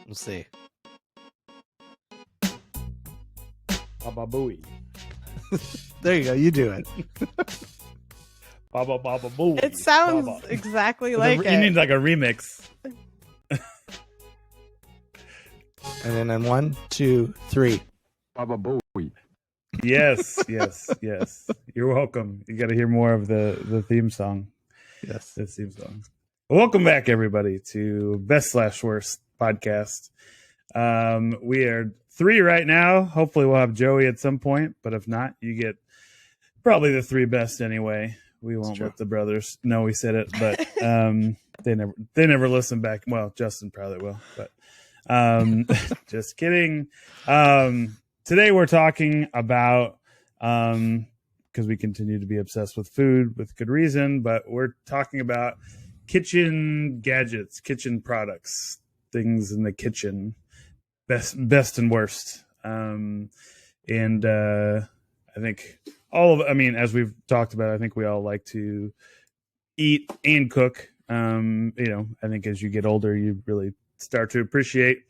We'll see. Baba Booey. There you go. You do it. Baba Baba Booey. It sounds Baba. exactly like You it. need like a remix. And then on 1, 2, 3. Baba Booey. Yes. You're welcome. You got to hear more of the theme song. Yes. This theme song. Welcome back, everybody, to Best/Worst podcast. We are 3 right now. Hopefully, we'll have Joey at some point, but if not, you get probably the 3 best anyway. We won't let the brothers know we said it, but they never listen back. Well, Justin probably will, but just kidding. Today we're talking about because we continue to be obsessed with food with good reason, but we're talking about kitchen gadgets, kitchen products, things in the kitchen, best and worst. I think as we've talked about, I think we all like to eat and cook. I think as you get older, you really start to appreciate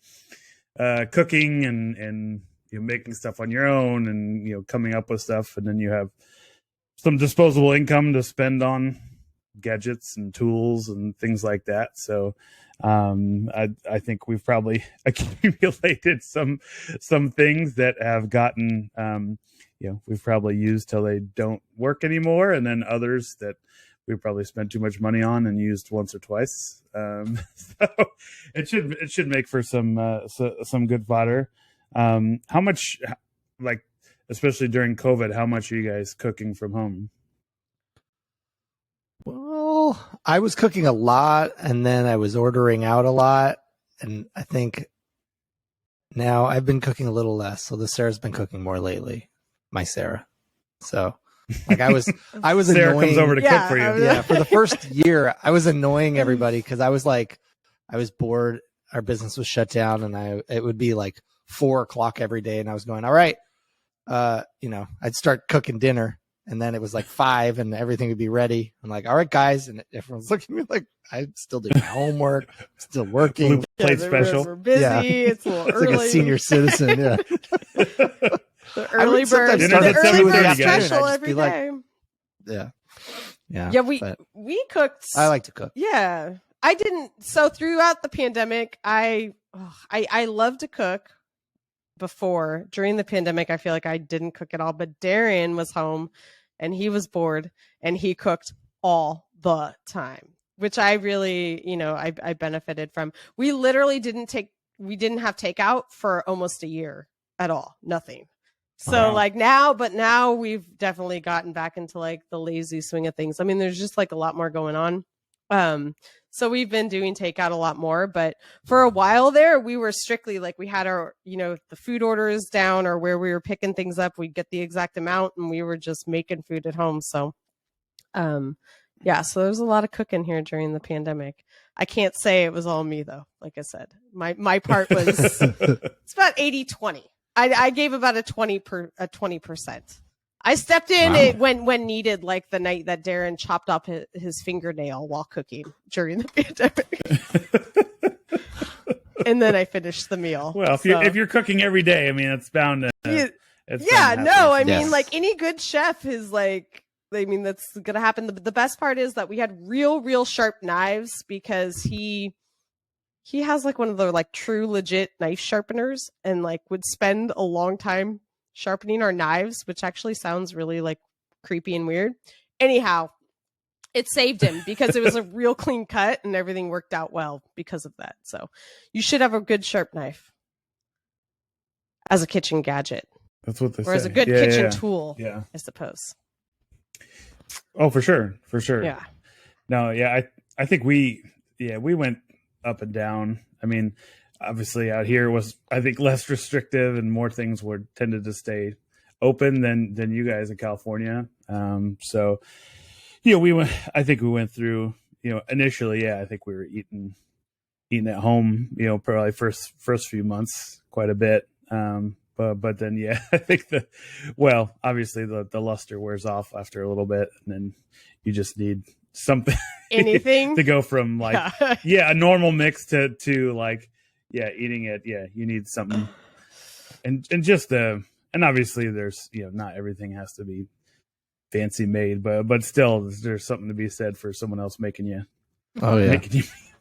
cooking and making stuff on your own and coming up with stuff, and then you have some disposable income to spend on gadgets and tools and things like that. So I think we've probably accumulated some things that have gotten we've probably used till they don't work anymore, and then others that we probably spent too much money on and used once or twice. So it should make for some good fodder. How much, especially during COVID, how much are you guys cooking from home? Well, I was cooking a lot, and then I was ordering out a lot, and I think now I've been cooking a little less. So Sarah's been cooking more lately, my Sarah. So I was Sarah annoying. comes over to cook for you. Yeah, for the first year, I was annoying everybody because I was bored. Our business was shut down, and it would be like 4:00 every day, and I was going, all right, I'd start cooking dinner, and then it was like 5, and everything would be ready. I'm like, all right, guys, and everyone's looking at me like I'm still doing my homework, still working. Blue plate special. We're busy. Yeah. It's a little It's early. like a senior citizen. Yeah. The early bird. Dinner's at The early 7:30, bird guys. special I'd just every be like- day. Yeah. Yeah, but we cooked. I like to cook. Yeah, I didn't. So throughout the pandemic, I love to cook. Before, during the pandemic, I feel like I didn't cook at all. But Darren was home, and he was bored, and he cooked all the time, which I really, I benefited from. We literally didn't have takeout for almost a year at all, nothing. So Wow. now we've definitely gotten back into like the lazy swing of things. I mean, there's just like a lot more going on. So we've been doing takeout a lot more, but for a while there, we were strictly like, we had our, the food orders down, or where we were picking things up, we'd get the exact amount, and we were just making food at home. So, so there's a lot of cooking here during the pandemic. I can't say it was all me though. Like I said, my part was, it's about 80-20. I gave about a 20%. I stepped in when needed, like the night that Darren chopped off his fingernail while cooking during the pandemic. And then I finished the meal. Well, if you're cooking every day, I mean, it's bound to. Mean, like any good chef is like, that's going to happen. The best part is that we had real sharp knives, because he has like one of the like true legit knife sharpeners, and like would spend a long time sharpening our knives, which actually sounds really like creepy and weird. Anyhow, it saved him because it was a real clean cut, and everything worked out well because of that. So you should have a good sharp knife as a kitchen gadget. That's what they say. Or as a good kitchen tool, I suppose. Oh, for sure. Yeah. No, yeah, I think we went up and down. I mean, obviously out here was, I think, less restrictive, and more things tended to stay open than you guys in California. So, I think we went through, initially, I think we were eating at home, probably first few months quite a bit. But then, I think obviously the luster wears off after a little bit, and then you just need something anything to go from like, a normal mix to like, eating it. Yeah, you need something, and just and obviously there's not everything has to be fancy made, but still there's something to be said for someone else making you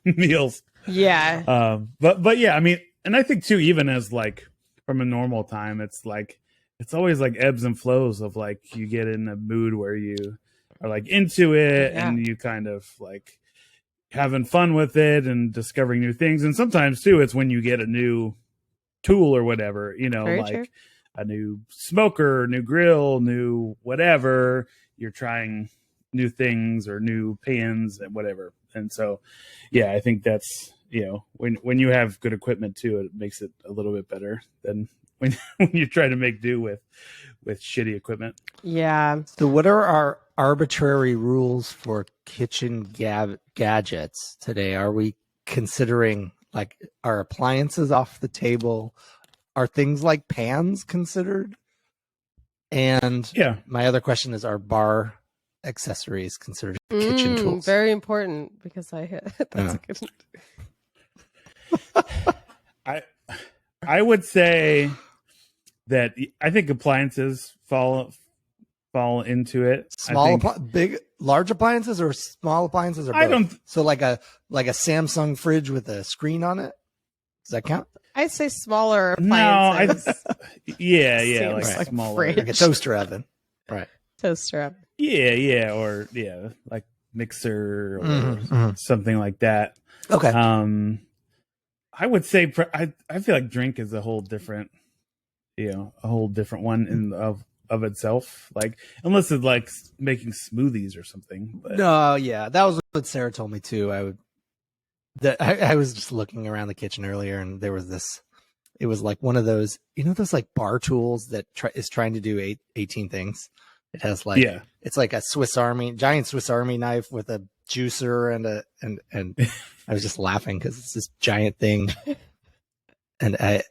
meals. Yeah. But yeah, I mean, and I think too, even as like from a normal time, it's always like ebbs and flows of like you get in a mood where you are like into it and you kind of like having fun with it and discovering new things. And sometimes too, it's when you get a new tool or whatever, Very like true. a new smoker, new grill, new whatever, you're trying new things or new pans and whatever. And so, yeah, I think that's, when you have good equipment too, it makes it a little bit better than when you try to make do with shitty equipment. Yeah. So what are our arbitrary rules for kitchen gadgets today? Are we considering like our appliances off the table? Are things like pans considered? And my other question is, are bar accessories considered kitchen tools? Very important because that's a good one. I would say that I think appliances fall into it. Large appliances or small appliances, or both? So like a Samsung fridge with a screen on it. Does that count? I'd say smaller appliances. No, like smaller, like a toaster oven, right? Toaster oven. Yeah, or like mixer or something like that. Okay. I would say I feel like drink is a whole different one of itself. Like unless it's like making smoothies or something. But. No, yeah, that was what Sarah told me too. I was just looking around the kitchen earlier, and there was this. It was like one of those, those like bar tools that is trying to do 18 things. It has like, it's like a giant Swiss Army knife with a juicer and I was just laughing because it's this giant thing, and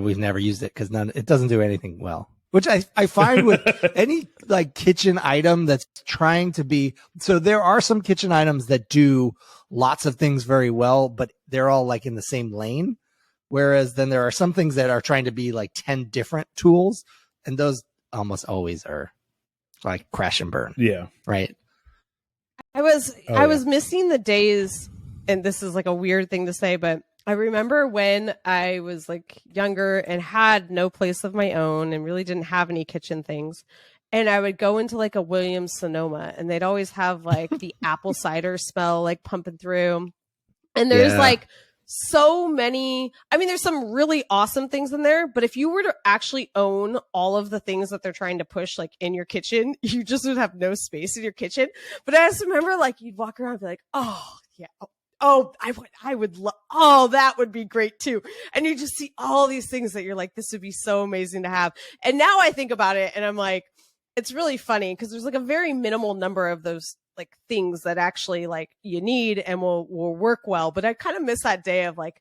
we've never used it because it doesn't do anything well. Which I find with any like kitchen item that's trying to be, so there are some kitchen items that do lots of things very well, but they're all like in the same lane. Whereas then there are some things that are trying to be like 10 different tools, and those almost always are like crash and burn. Yeah. Right. I was missing the days, and this is like a weird thing to say, but I remember when I was like younger and had no place of my own and really didn't have any kitchen things. And I would go into like a Williams Sonoma, and they'd always have like the apple cider smell like pumping through. And there's like so many, I mean, there's some really awesome things in there, but if you were to actually own all of the things that they're trying to push like in your kitchen, you just would have no space in your kitchen. But I just remember like you'd walk around and be like, oh yeah. Oh, I would love, oh, that would be great too. And you just see all these things that you're like, this would be so amazing to have. And now I think about it and I'm like, it's really funny because there's like a very minimal number of those like things that actually like you need and will work well. But I kind of miss that day of like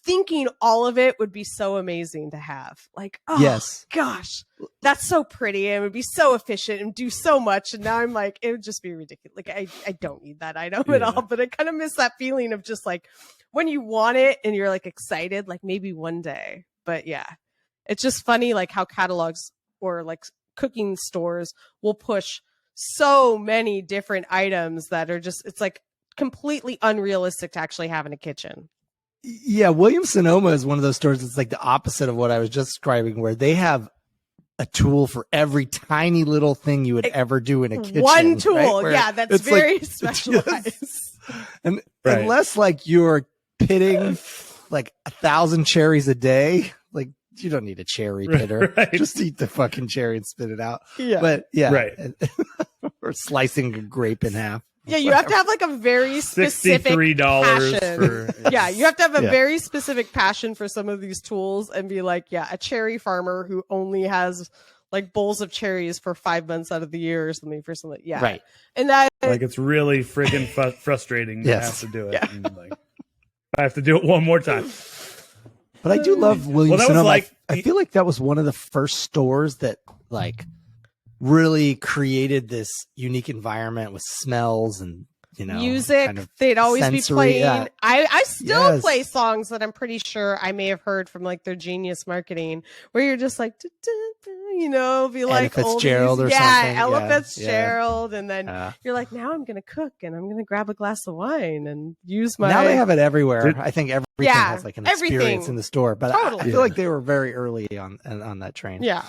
thinking all of it would be so amazing to have. Like, oh yes, gosh, that's so pretty and it would be so efficient and do so much. And now I'm like, it would just be ridiculous. Like I don't need that item at all, but I kind of miss that feeling of just like when you want it and you're like excited, like maybe one day. But yeah, it's just funny like how catalogs or like cooking stores will push so many different items that are just, it's like completely unrealistic to actually have in a kitchen. Yeah, Williams Sonoma is one of those stores that's like the opposite of what I was just describing, where they have a tool for every tiny little thing you would ever do in a kitchen. One tool, right? Yeah, that's very like, specialized. And unless like you're pitting like 1,000 cherries a day, like you don't need a cherry pitter. Right. Just eat the fucking cherry and spit it out. Yeah. But yeah, right. Or slicing a grape in half. Yeah, you have to have like a very specific passion. Yeah, you have to have a very specific passion for some of these tools and be like, yeah, a cherry farmer who only has like bowls of cherries for 5 months out of the year or something for something. Yeah. Right. And that like it's really friggin' frustrating to have to do it. Yeah. And, like, I have to do it one more time. But I do love Williams Sonoma. Like, I feel like that was one of the first stores that like really created this unique environment with smells and music. kind of They'd always sensory, be playing. yeah. I still Yes. play songs that I'm pretty sure I may have heard from like their genius marketing, where you're just like, be like Fitzgerald oldies. or yeah, something. Ella Yeah, Fitzgerald, and then Yeah. you're like, now I'm gonna cook and I'm gonna grab a glass of wine and use my. Now they have it everywhere. Did- I think everything Yeah, has like an experience everything. in the store, but Totally. I feel like they were very early on that train. Yeah.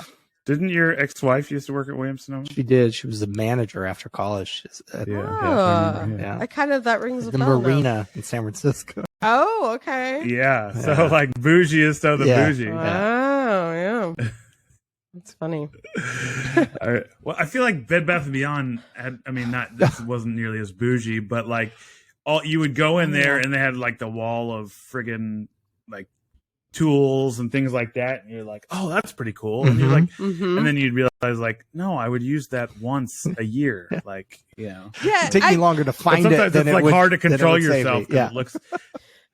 Didn't your ex-wife used to work at Williams-Sonoma? She did. She was a manager after college. Yeah, Ah. I remember, Yeah. I kind of that rings a The bell now. marina in San Francisco. Oh, okay. Yeah. So Yeah. like bougiest of the Yeah. bougie. Oh, yeah. That's funny. All right. Well, I feel like Bed Bath & Beyond had, this wasn't nearly as bougie, but like you would go in there and they had like the wall of friggin' like tools and things like that. And you're like, oh, that's pretty cool. And you're like, Mhm. and then you'd realize like, no, I would use that once a year. Like, Yeah. It'd take me longer to But find it sometimes than it's like it would, hard to than it control would save me. yourself. 'Cause Yeah. It looks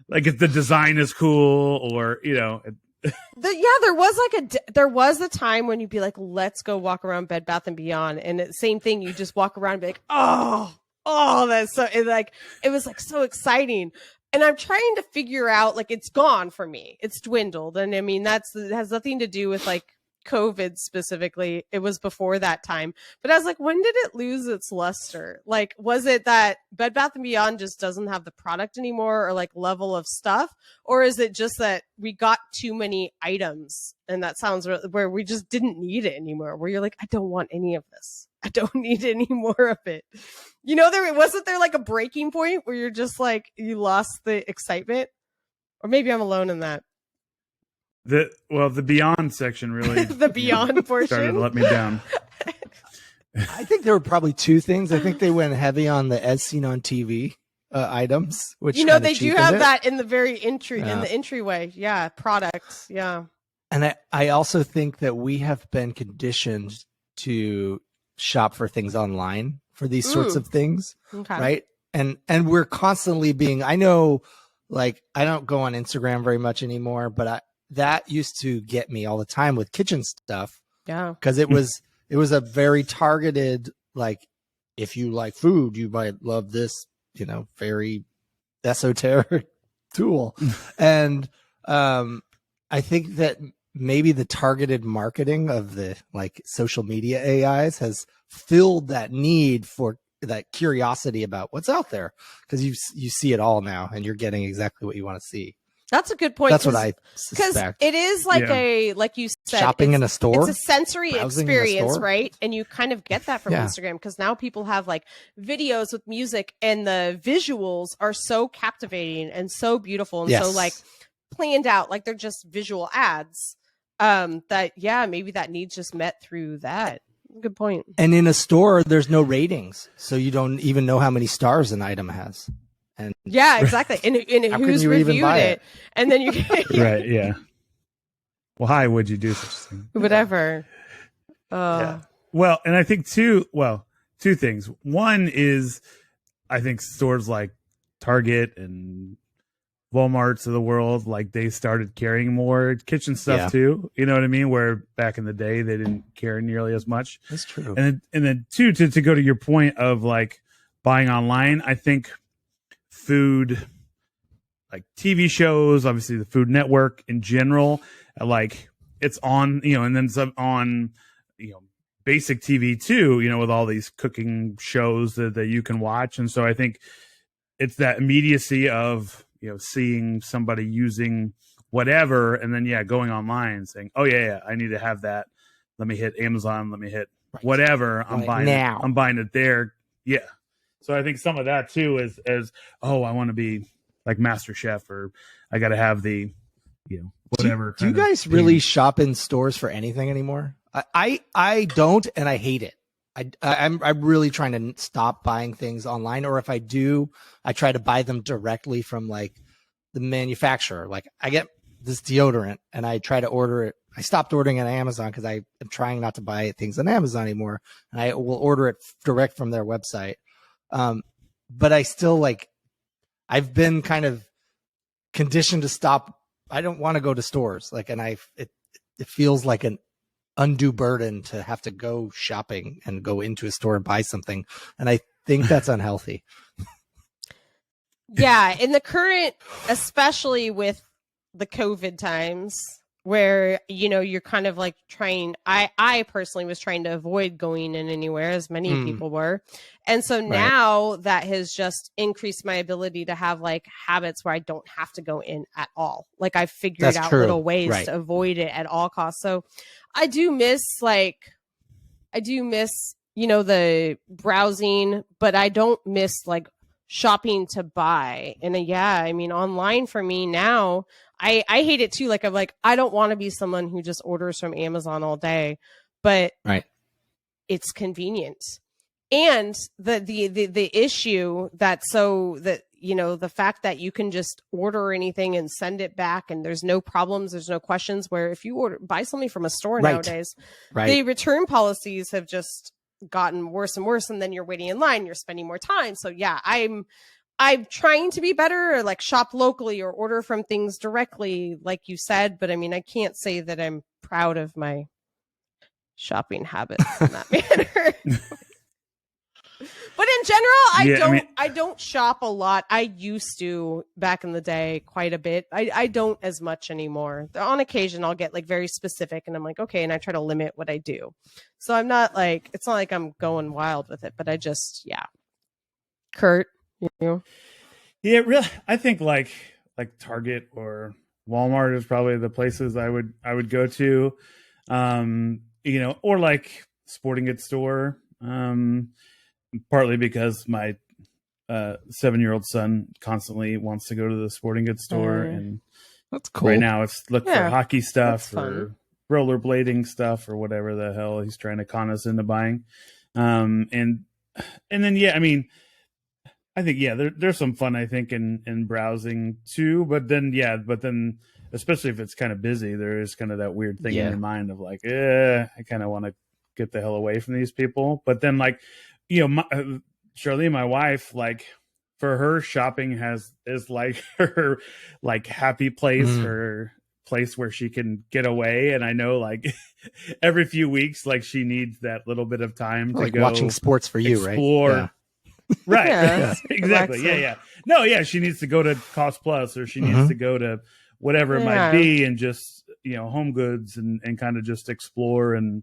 like if the design is cool or, There was a time when you'd be like, let's go walk around Bed Bath and Beyond, and same thing. You just walk around and be like, oh, that's so. It was like so exciting. And I'm trying to figure out, like, it's gone for me. It's dwindled, and I mean it has nothing to do with like COVID specifically. It was before that time. But I was like, when did it lose its luster? Like, was it that Bed Bath & Beyond just doesn't have the product anymore or like level of stuff? Or is it just that we got too many items and that sounds where we just didn't need it anymore? Where you're like, I don't want any of this. I don't need any more of it. Wasn't there like a breaking point where you're just like, you lost the excitement? Or maybe I'm alone in that. the Beyond section really The Beyond portion started to let me down. I think there were probably two things. I think they went heavy on the as seen on TV items, which they do cheapened have it. that in the very entry in Yeah. the entryway. Yeah, products. Yeah. And I also think that we have been conditioned to shop for things online for these sorts of things, Okay. right? And we're constantly being. I know, like, I don't go on Instagram very much anymore, but that used to get me all the time with kitchen stuff. Yeah. Because it was a very targeted, like, if you like food, you might love this, very esoteric tool. And I think that maybe the targeted marketing of the like social media AIs has filled that need for that curiosity about what's out there, because you see it all now and you're getting exactly what you want to see. That's a good point. That's what I Because suspect. it is like like you said, Shopping in a store, it's a sensory browsing in a experience, store. right? And you kind of get that from Yeah. Instagram, because now people have like videos with music and the visuals are so captivating and so beautiful and so Yes. like planned out, like they're just visual ads. That maybe that need's just met through that. Good point. And in a store, there's no ratings, so you don't even know how many stars an item has. And Yeah, exactly. And How can who's you even reviewed buy it? it? And then you Right, yeah. Well, hi, would you do such a thing? whatever. Yeah. Well, and I think two things. One is I think stores like Target and Walmarts of the world, like they started carrying more kitchen stuff Yeah. too. You know what I mean? Where back in the day they didn't carry nearly as much. that's true. And then two, to go to your point of like buying online, I think food, like TV shows, obviously the Food Network in general, like it's on, and then some on, basic TV too, with all these cooking shows that you can watch. And so I think it's that immediacy of, seeing somebody using whatever and then, going online and saying, oh yeah, I need to have that. Let me hit Amazon. Let me hit whatever. I'm Right buying now. it. I'm buying it there. Yeah. So I think some of that too is I want to be like Master Chef, or I got to have the, whatever. Do you kind of guys really thing. shop in stores for anything anymore? I don't, and I hate it. I'm really trying to stop buying things online, or if I do, I try to buy them directly from like the manufacturer. Like I get this deodorant and I try to order it. I stopped ordering on Amazon because I am trying not to buy things on Amazon anymore, and I will order it direct from their website. But I still I've been kind of conditioned to stop. I don't want to go to stores, and it feels like an undue burden to have to go shopping and go into a store and buy something, and I think that's unhealthy. Yeah, in the current, especially with the COVID times where, you know, you're kind of like trying, I personally was trying to avoid going in anywhere, as many people were. And so now that has just increased my ability to have like habits where I don't have to go in at all. Like I've figured That's out true. little ways Right. to avoid it at all costs. So I do miss, you know, the browsing, but I don't miss like shopping to buy. And yeah, I mean, online for me now, I hate it too. Like I'm like, I don't want to be someone who just orders from Amazon all day, but Right. it's convenient. And the issue that you know, the fact that you can just order anything and send it back and there's no problems, there's no questions, where if you buy something from a store nowadays, the return policies have just gotten worse and worse, and then you're waiting in line, you're spending more time. So yeah, I'm trying to be better, or like shop locally or order from things directly, like you said, but I mean, I can't say that I'm proud of my shopping habits in that manner. But in general, I don't shop a lot. I used to back in the day quite a bit. I don't as much anymore. On occasion, I'll get like very specific and I'm like, okay, and I try to limit what I do. So I'm not like, it's not like I'm going wild with it, but I just, yeah. Kurt, you know? Yeah, really. I think like Target or Walmart is probably the places I would go to, you know, or like sporting goods store. Partly because my 7-year-old son constantly wants to go to the sporting goods store, and that's cool. Right now it's look for hockey stuff or rollerblading stuff or whatever the hell he's trying to con us into buying. And then I mean, I think there's some fun I think in browsing too, but then especially if it's kind of busy, there is kind of that weird thing in your mind of like, I kind of want to get the hell away from these people. But then like, you know, Charlene, my wife, like for her, shopping is like her like happy place, her place where she can get away. And I know like every few weeks, like she needs that little bit of time to like go watching sports for you, explore. Right? Yeah. Right. Yeah, Exactly. relaxing. Yeah. No, yeah. She needs to go to Cost Plus, or she needs to go to whatever it might be, and just, you know, Home Goods and kind of just explore and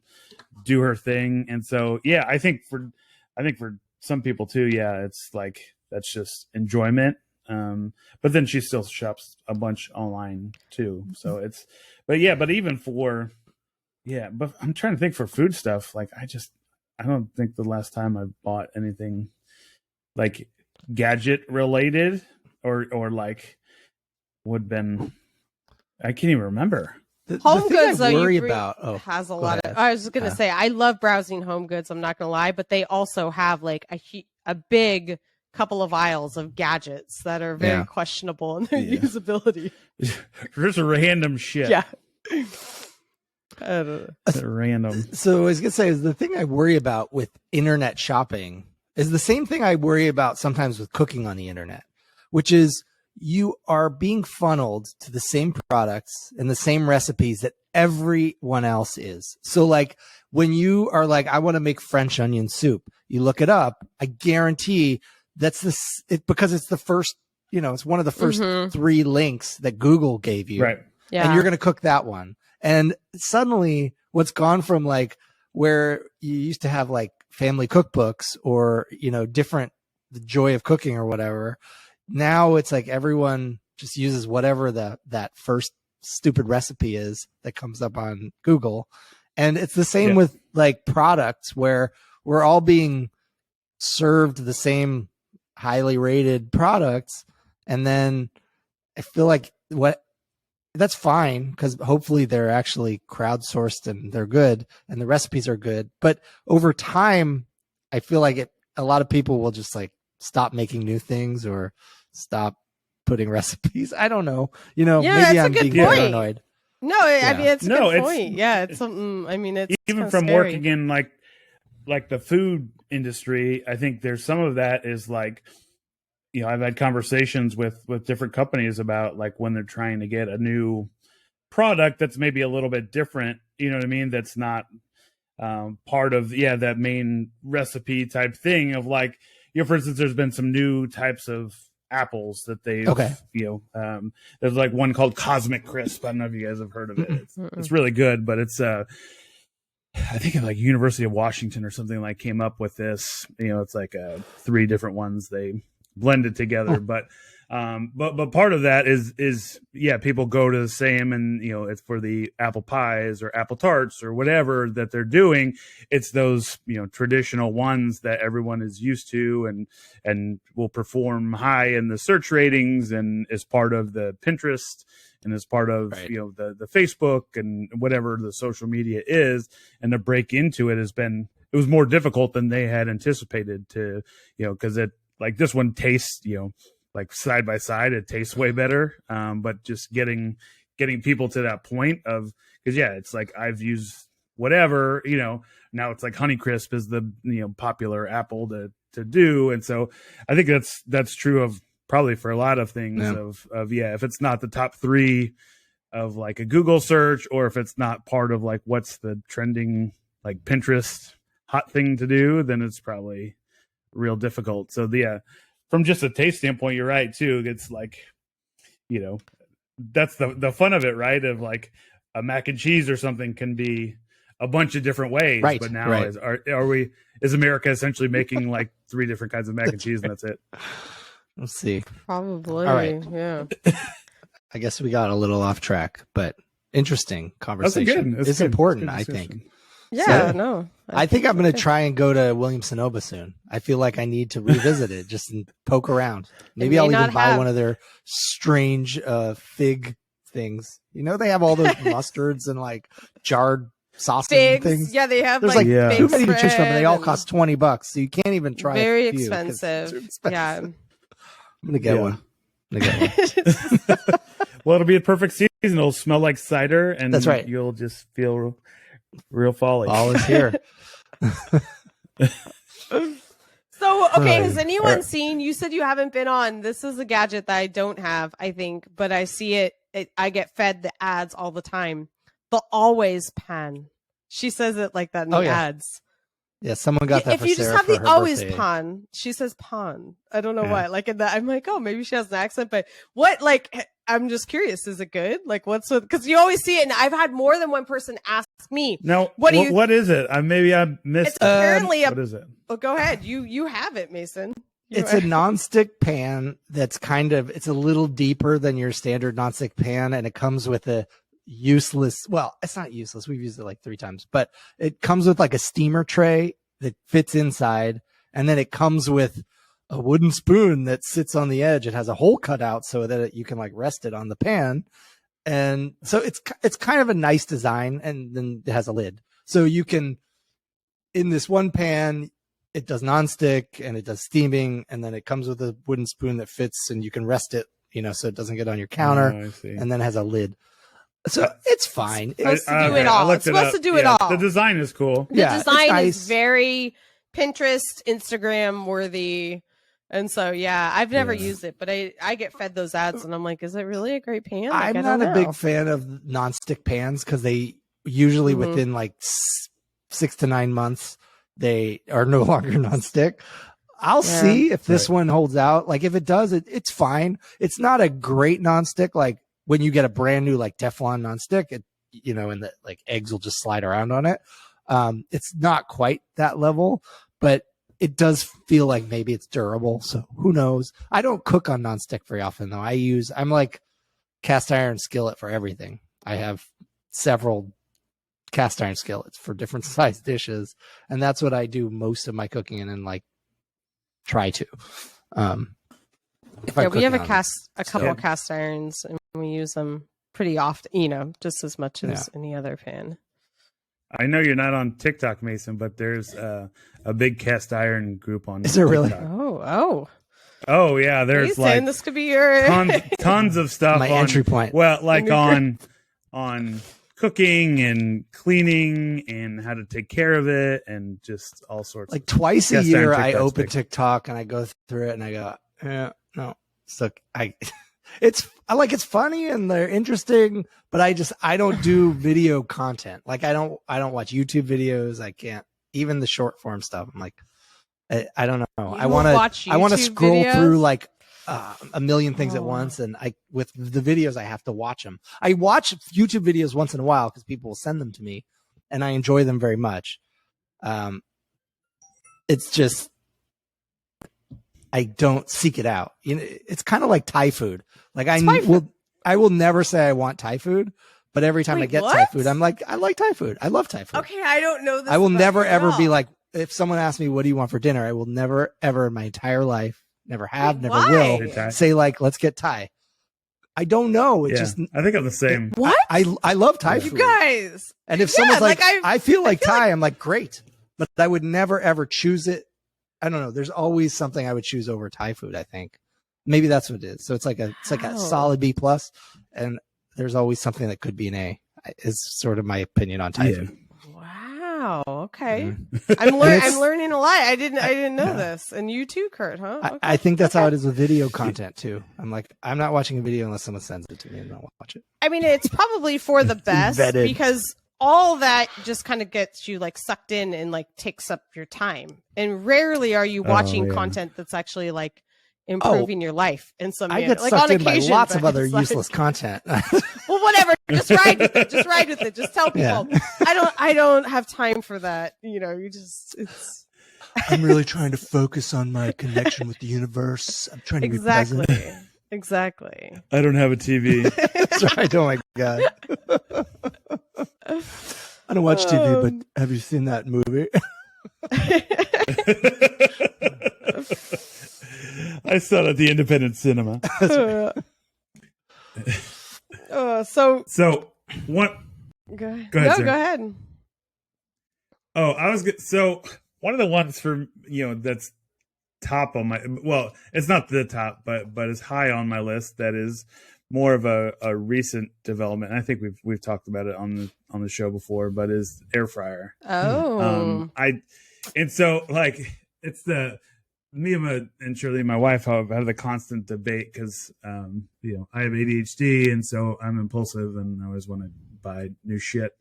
do her thing. And so, yeah, I think for some people too, it's like, that's just enjoyment. But then she still shops a bunch online too. So but even for, but I'm trying to think for food stuff. Like I don't think the last time I bought anything like gadget related or like would been, I can't even remember. Home Goods, though, worry you about has a lot of. I was going to say, I love browsing Home Goods. I'm not going to lie, but they also have like a big couple of aisles of gadgets that are very questionable in their usability. There's a random shit. Yeah. I don't know. Random. So I was going to say, is the thing I worry about with internet shopping is the same thing I worry about sometimes with cooking on the internet, which is you are being funneled to the same products and the same recipes that everyone else is. So like when you are like, I want to make French onion soup, you look it up. I guarantee that's because it's the first, you know, it's one of the first 3 links that Google gave you. Right. Yeah. And you're going to cook that one. And suddenly what's gone from like where you used to have like family cookbooks or, you know, different, the joy of cooking or whatever. Now it's like everyone just uses whatever that first stupid recipe is that comes up on Google. And it's the same with like products where we're all being served the same highly rated products. And then I feel like that's fine because hopefully they're actually crowdsourced and they're good and the recipes are good. But over time, I feel like a lot of people will just like stop making new things or stop putting recipes. I don't know. You know, maybe I'm being paranoid. No, I mean, it's a good point. Yeah, it's something, I mean, it's even from scary. working in like the food industry, I think there's some of that is like, you know, I've had conversations with different companies about like when they're trying to get a new product that's maybe a little bit different, you know what I mean? That's not part of, that main recipe type thing of like, you know, for instance, there's been some new types of apples that they've, Okay. There's like one called Cosmic Crisp. I don't know if you guys have heard of it. It's really good, but it's I think like University of Washington or something like came up with this. It's like 3 different ones they blended together, but part of that is people go to the same, and it's for the apple pies or apple tarts or whatever that they're doing. It's those traditional ones that everyone is used to and will perform high in the search ratings, and is part of the Pinterest, and as part of the Facebook and whatever the social media is. And to break into it it was more difficult than they had anticipated to, because it, like, this one tastes, like side by side, it tastes way better. But just getting people to that point of, because it's like I've used whatever, now it's like Honeycrisp is the popular apple to do. And so I think that's true of probably for a lot of things of if it's not the top 3 of like a Google search, or if it's not part of like what's the trending like Pinterest hot thing to do, then it's probably real difficult. So from just a taste standpoint, you're right too. It's like, that's the fun of it, right? Of like a mac and cheese or something can be a bunch of different ways, right? But now right. is America essentially making like 3 different kinds of mac and cheese, and that's it? We'll see. Probably. All right. Yeah. I guess we got a little off track, but interesting conversation. It's important, I think. Yeah, no. I think I'm going to try and go to Williams-Sonoma soon. I feel like I need to revisit it just and poke around. Maybe I'll even buy one of their strange fig things. They have all those mustards and like jarred sausage and things. Yeah, they have. There's like too many to choose from, and they all cost $20, so you can't even try. Very a few expensive. Yeah, I'm gonna get one. Well, it'll be a perfect season. It'll smell like cider, and that's right. You'll just feel real folly. Fall is here. So, okay, has anyone seen, you said you haven't been on, this is a gadget that I don't have, I think, but I see it I get fed the ads all the time. The Always Pan. She says it like that in the ads. Yeah, someone got that if for you Sarah just have for the her Always birthday. Pan, she says Pan. I don't know why. Like in that, I'm like, oh, maybe she has an accent, but what, like, I'm just curious. Is it good? Like, what's with, because you always see it, and I've had more than one person ask me. Now, what is it? Maybe I missed. It's apparently what is it? Oh, go ahead. You have it, Mason. It's a nonstick pan that's it's a little deeper than your standard nonstick pan, and it comes with a useless. Well, it's not useless. We've used it like 3 times, but it comes with like a steamer tray that fits inside, and then it comes with a wooden spoon that sits on the edge. It has a hole cut out so that you can like rest it on the pan. And so it's kind of a nice design, and then it has a lid. So you can, in this one pan, it does nonstick and it does steaming, and then it comes with a wooden spoon that fits, and you can rest it, so it doesn't get on your counter, and then has a lid. So it's fine. It's supposed to do it all. It's supposed to do it all. The design is cool. The design is very Pinterest, Instagram worthy. And so, I've never used it, but I get fed those ads, and I'm like, is it really a great pan? Like, I'm not a big fan of nonstick pans, because they usually within like 6 to 9 months, they are no longer nonstick. I'll see if this one holds out. Like if it does, it's fine. It's not a great nonstick. Like when you get a brand new like Teflon nonstick, and the like eggs will just slide around on it. It's not quite that level, but it does feel like maybe it's durable. So who knows? I don't cook on nonstick very often though. I'm like cast iron skillet for everything. I have several cast iron skillets for different size dishes, and that's what I do most of my cooking in, and like try to. We have a couple of cast irons, and we use them pretty often, just as much as any other pan. I know you're not on TikTok, Mason, but there's a big cast iron group on. Is there really? Oh yeah, there's like this could be your tons of stuff. My entry point. Well, like on cooking and cleaning and how to take care of it, and just all sorts. Like twice a year, I open TikTok and I go through it and I go, no. So it's funny and they're interesting, but I don't do video content. Like I don't watch YouTube videos. I can't, even the short form stuff. I'm like, I don't know. I want to scroll through like a million things at once, and with the videos I have to watch them. I watch YouTube videos once in a while because people will send them to me, and I enjoy them very much. It's just I don't seek it out. It's kind of like Thai food. Like I will never say I want Thai food, but every time I get Thai food, I'm like, I like Thai food. I love Thai food. Okay, I don't know this. I will never ever be like, if someone asks me, what do you want for dinner? I will never ever in my entire life, never have, never will say like, let's get Thai. I don't know. It just, I think I'm the same. What? I love Thai food. You guys. And if someone's like I feel like Thai, I'm like, great. But I would never ever choose it. I don't know. There's always something I would choose over Thai food, I think. Maybe that's what it is. So it's like a solid B plus, and there's always something that could be an A. Is sort of my opinion on Thai food. Wow. Okay. I'm learning a lot. I didn't know this. And you too, Kurt, huh? Okay. I think that's how it is with video content too. I'm like, I'm not watching a video unless someone sends it to me, and I'll watch it. I mean, it's probably for the best because all that just kind of gets you like sucked in and like takes up your time. And rarely are you watching content that's actually like improving your life in some manner. I get sucked in by lots of other useless content. Well, whatever. Just ride with it. Just ride with it. Just tell people I don't have time for that. You just I'm really trying to focus on my connection with the universe. I'm trying to be present. Exactly. I don't have a TV. That's right. Oh my God. I don't watch TV, but have you seen that movie? I saw it at the independent cinema. So what? Go ahead. Go ahead. Oh, I was good. So one of the ones for that's top on my, well, it's not the top, but it's high on my list. That is more of a recent development. I think we've talked about it on the show before, but is air fryer. Oh, and so like it's me and Shirley, my wife, have had the constant debate because I have ADHD, and so I'm impulsive and I always want to buy new shit.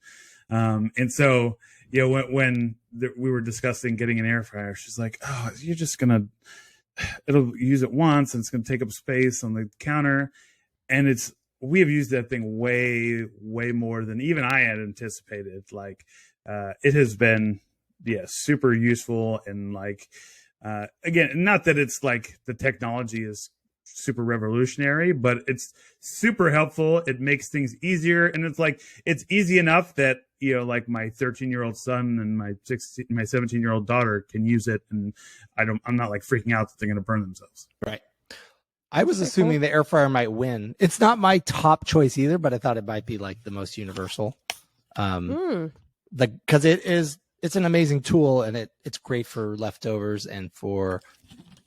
And so when we were discussing getting an air fryer, she's like, "Oh, you're just it'll use it once, and it's gonna take up space on the counter." And we have used that thing way, way more than even I had anticipated. Like, it has been, super useful. And like, again, not that it's like the technology is super revolutionary, but it's super helpful. It makes things easier. And it's like, it's easy enough that, like my 13-year-old son and my 17-year-old daughter can use it. And I'm not like freaking out that they're going to burn themselves. Right. I was assuming the air fryer might win. It's not my top choice either, but I thought it might be like the most universal. Because it's an amazing tool, and it's great for leftovers and for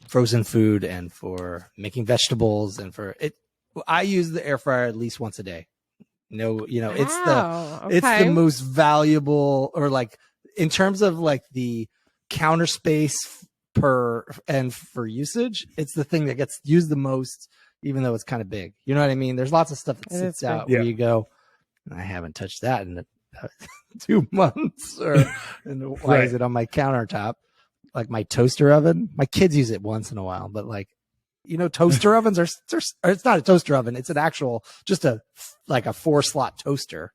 frozen food and for making vegetables and for it. I use the air fryer at least once a day. It's the most valuable, or like in terms of like the counter space for usage, it's the thing that gets used the most, even though it's kind of big. You know what I mean? There's lots of stuff that sits out where you go, I haven't touched that in 2 months, and why is it on my countertop? Like my toaster oven, my kids use it once in a while, but like, toaster ovens or it's not a toaster oven. It's an actual, just a 4-slot toaster.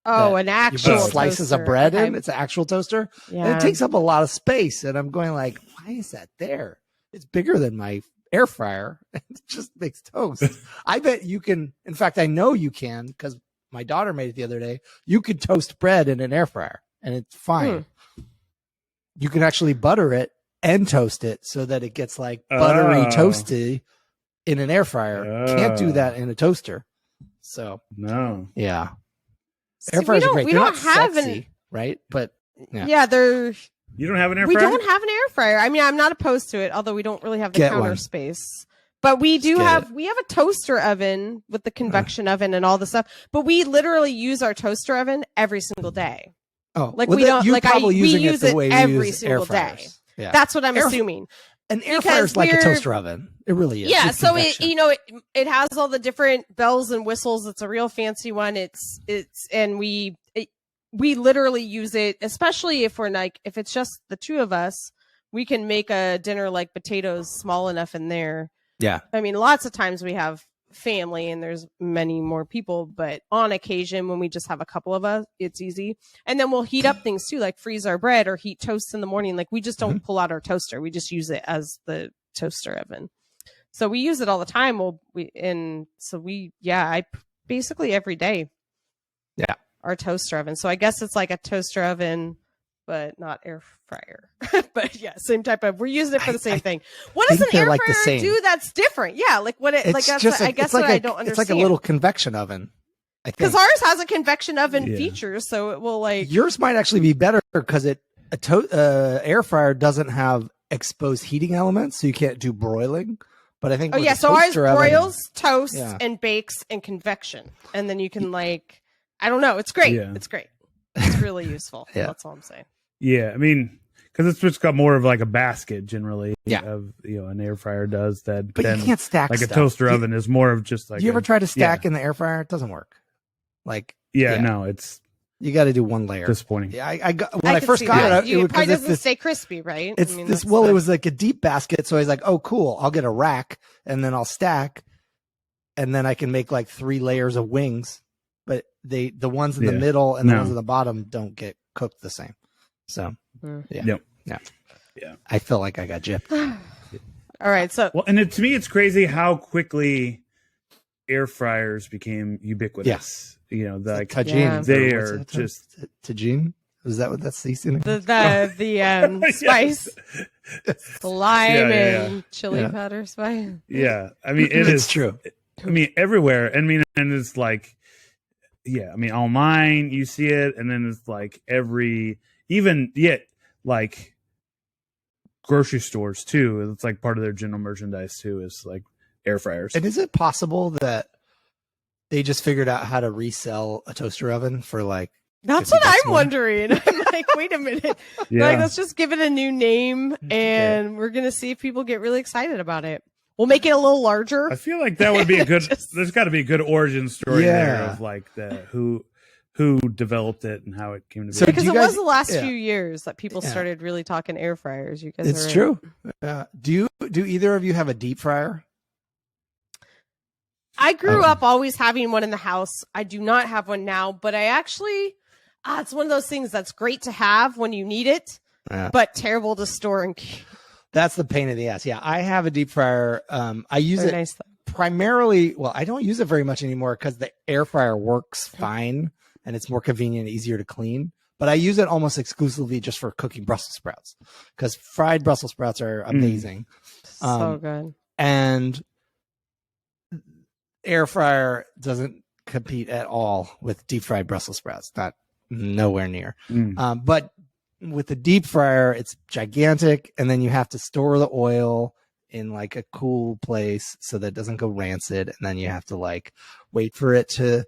Oh, an actual slices toaster. of bread in. It's an actual toaster. Yeah. And it takes up a lot of space. And I'm going like, why is that there? It's bigger than my air fryer. It just makes toast. I bet you can. In fact, I know you can, because my daughter made it the other day. You could toast bread in an air fryer and it's fine. You can actually butter it and toast it so that it gets like buttery toasty in an air fryer. Can't do that in a toaster. So no. Yeah. See, air fryers are great. We They're don't not have sexy, right? But they're. You don't have an air fryer? fryer? We don't have an air fryer. I mean, I'm not opposed to it, although we don't really have the counter one. space. But we do have a toaster oven with the convection oven and all the stuff. But we literally use our toaster oven every single day. Oh, like we don't like we use it every single day. Yeah. That's what I'm assuming. An air fryer is like a toaster oven. It really is. Yeah, so it has all the different bells and whistles. It's a real fancy one. We literally use it, especially if if it's just the two of us. We can make a dinner like potatoes small enough in there Yeah. I mean, lots of times we have family and there's many more people, but on occasion when we just have a couple of us, it's easy. And then we'll heat up things too, like freeze our bread or heat toast in the morning. Like we just don't pull out our toaster. We just use it as the toaster oven. So we use it all the time. I basically every day. Yeah. Our toaster oven. So I guess it's like a toaster oven, but not air fryer. But yeah, same type of. We're using it for the same thing. What does an air fryer do that's different? Yeah, like what it like. That's I guess what I don't understand. It's like a little convection oven. Because ours has a convection oven feature, so it will like. Yours might actually be better because air fryer doesn't have exposed heating elements, so you can't do broiling. But I think so ours broils, toasts, and bakes and convection, and then you can like. I don't know. It's great. Yeah. It's great. It's really useful. That's all I'm saying. Yeah, I mean, because it's just got more of like a basket generally. Yeah. Of an air fryer does that. But you can't stack like stuff. A toaster oven is more of just like. Do you ever try to stack in the air fryer? It doesn't work. Like. No, it's. You got to do one layer. Disappointing. Yeah, when I first got it, it probably doesn't stay crispy, right? It's it was like a deep basket, so I was like, oh, cool. I'll get a rack and then I'll stack, and then I can make like 3 layers of wings. But the ones in the middle and the ones in the bottom don't get cooked the same. So yeah. I feel like I got gypped. All right, so to me, it's crazy how quickly air fryers became ubiquitous. Yes. Like tagine. They are just tagine. Is that what that's the spice, the lime and chili powder spice? Yeah, I mean it's true. I mean everywhere. I mean, and it's like, I mean online you see it, and then it's like like grocery stores too. It's like part of their general merchandise too. Is like air fryers. And is it possible that they just figured out how to resell a toaster oven for like? That's what I'm wondering. I'm like, wait a minute. Like, let's just give it a new name, and we're gonna see if people get really excited about it. We'll make it a little larger. I feel like that would be a good. There's got to be a good origin story there of like who developed it and how it came to be. So because it was the last few years that people started really talking air fryers. You guys, it's true. Do either of you have a deep fryer? I grew up always having one in the house. I do not have one now, but I actually, it's one of those things that's great to have when you need it, but terrible to store and keep. That's the pain in the ass. Yeah, I have a deep fryer. I use it primarily. Well, I don't use it very much anymore because the air fryer works fine and it's more convenient and easier to clean. But I use it almost exclusively just for cooking Brussels sprouts because fried Brussels sprouts are amazing. So good. And air fryer doesn't compete at all with deep fried Brussels sprouts. Nowhere near. But with the deep fryer, it's gigantic, and then you have to store the oil in like a cool place so that it doesn't go rancid, and then you have to like wait for it to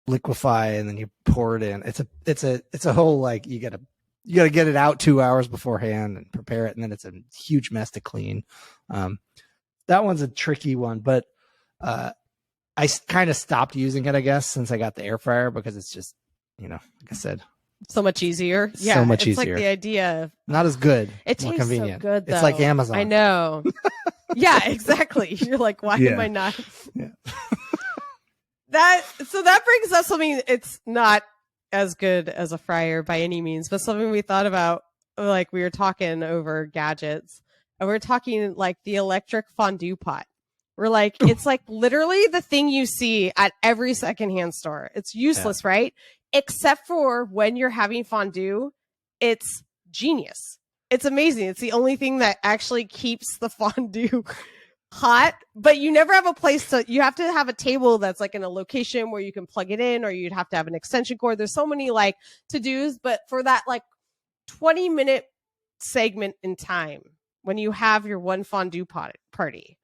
liquefy, and then you pour it in. It's a whole like you gotta get it out 2 hours beforehand and prepare it, and then it's a huge mess to clean. That one's a tricky one, but I kind of stopped using it, I guess, since I got the air fryer because it's just, like I said, so much easier. Yeah, so much it's easier. Like the idea. Not as good. It more tastes convenient. So good, though. It's like Amazon. I know. Yeah, exactly. You're like, why am I not? Yeah. That brings up something. It's not as good as a fryer by any means, but something we thought about. Like we were talking over gadgets, and we we're talking like the electric fondue pot. We're like, it's like literally the thing you see at every secondhand store. It's useless, right? Except for when you're having fondue, it's genius. It's amazing. It's the only thing that actually keeps the fondue hot, but you never have a place you have to have a table that's like in a location where you can plug it in, or you'd have to have an extension cord. There's so many like to-dos, but for that like 20-minute segment in time, when you have your one fondue party,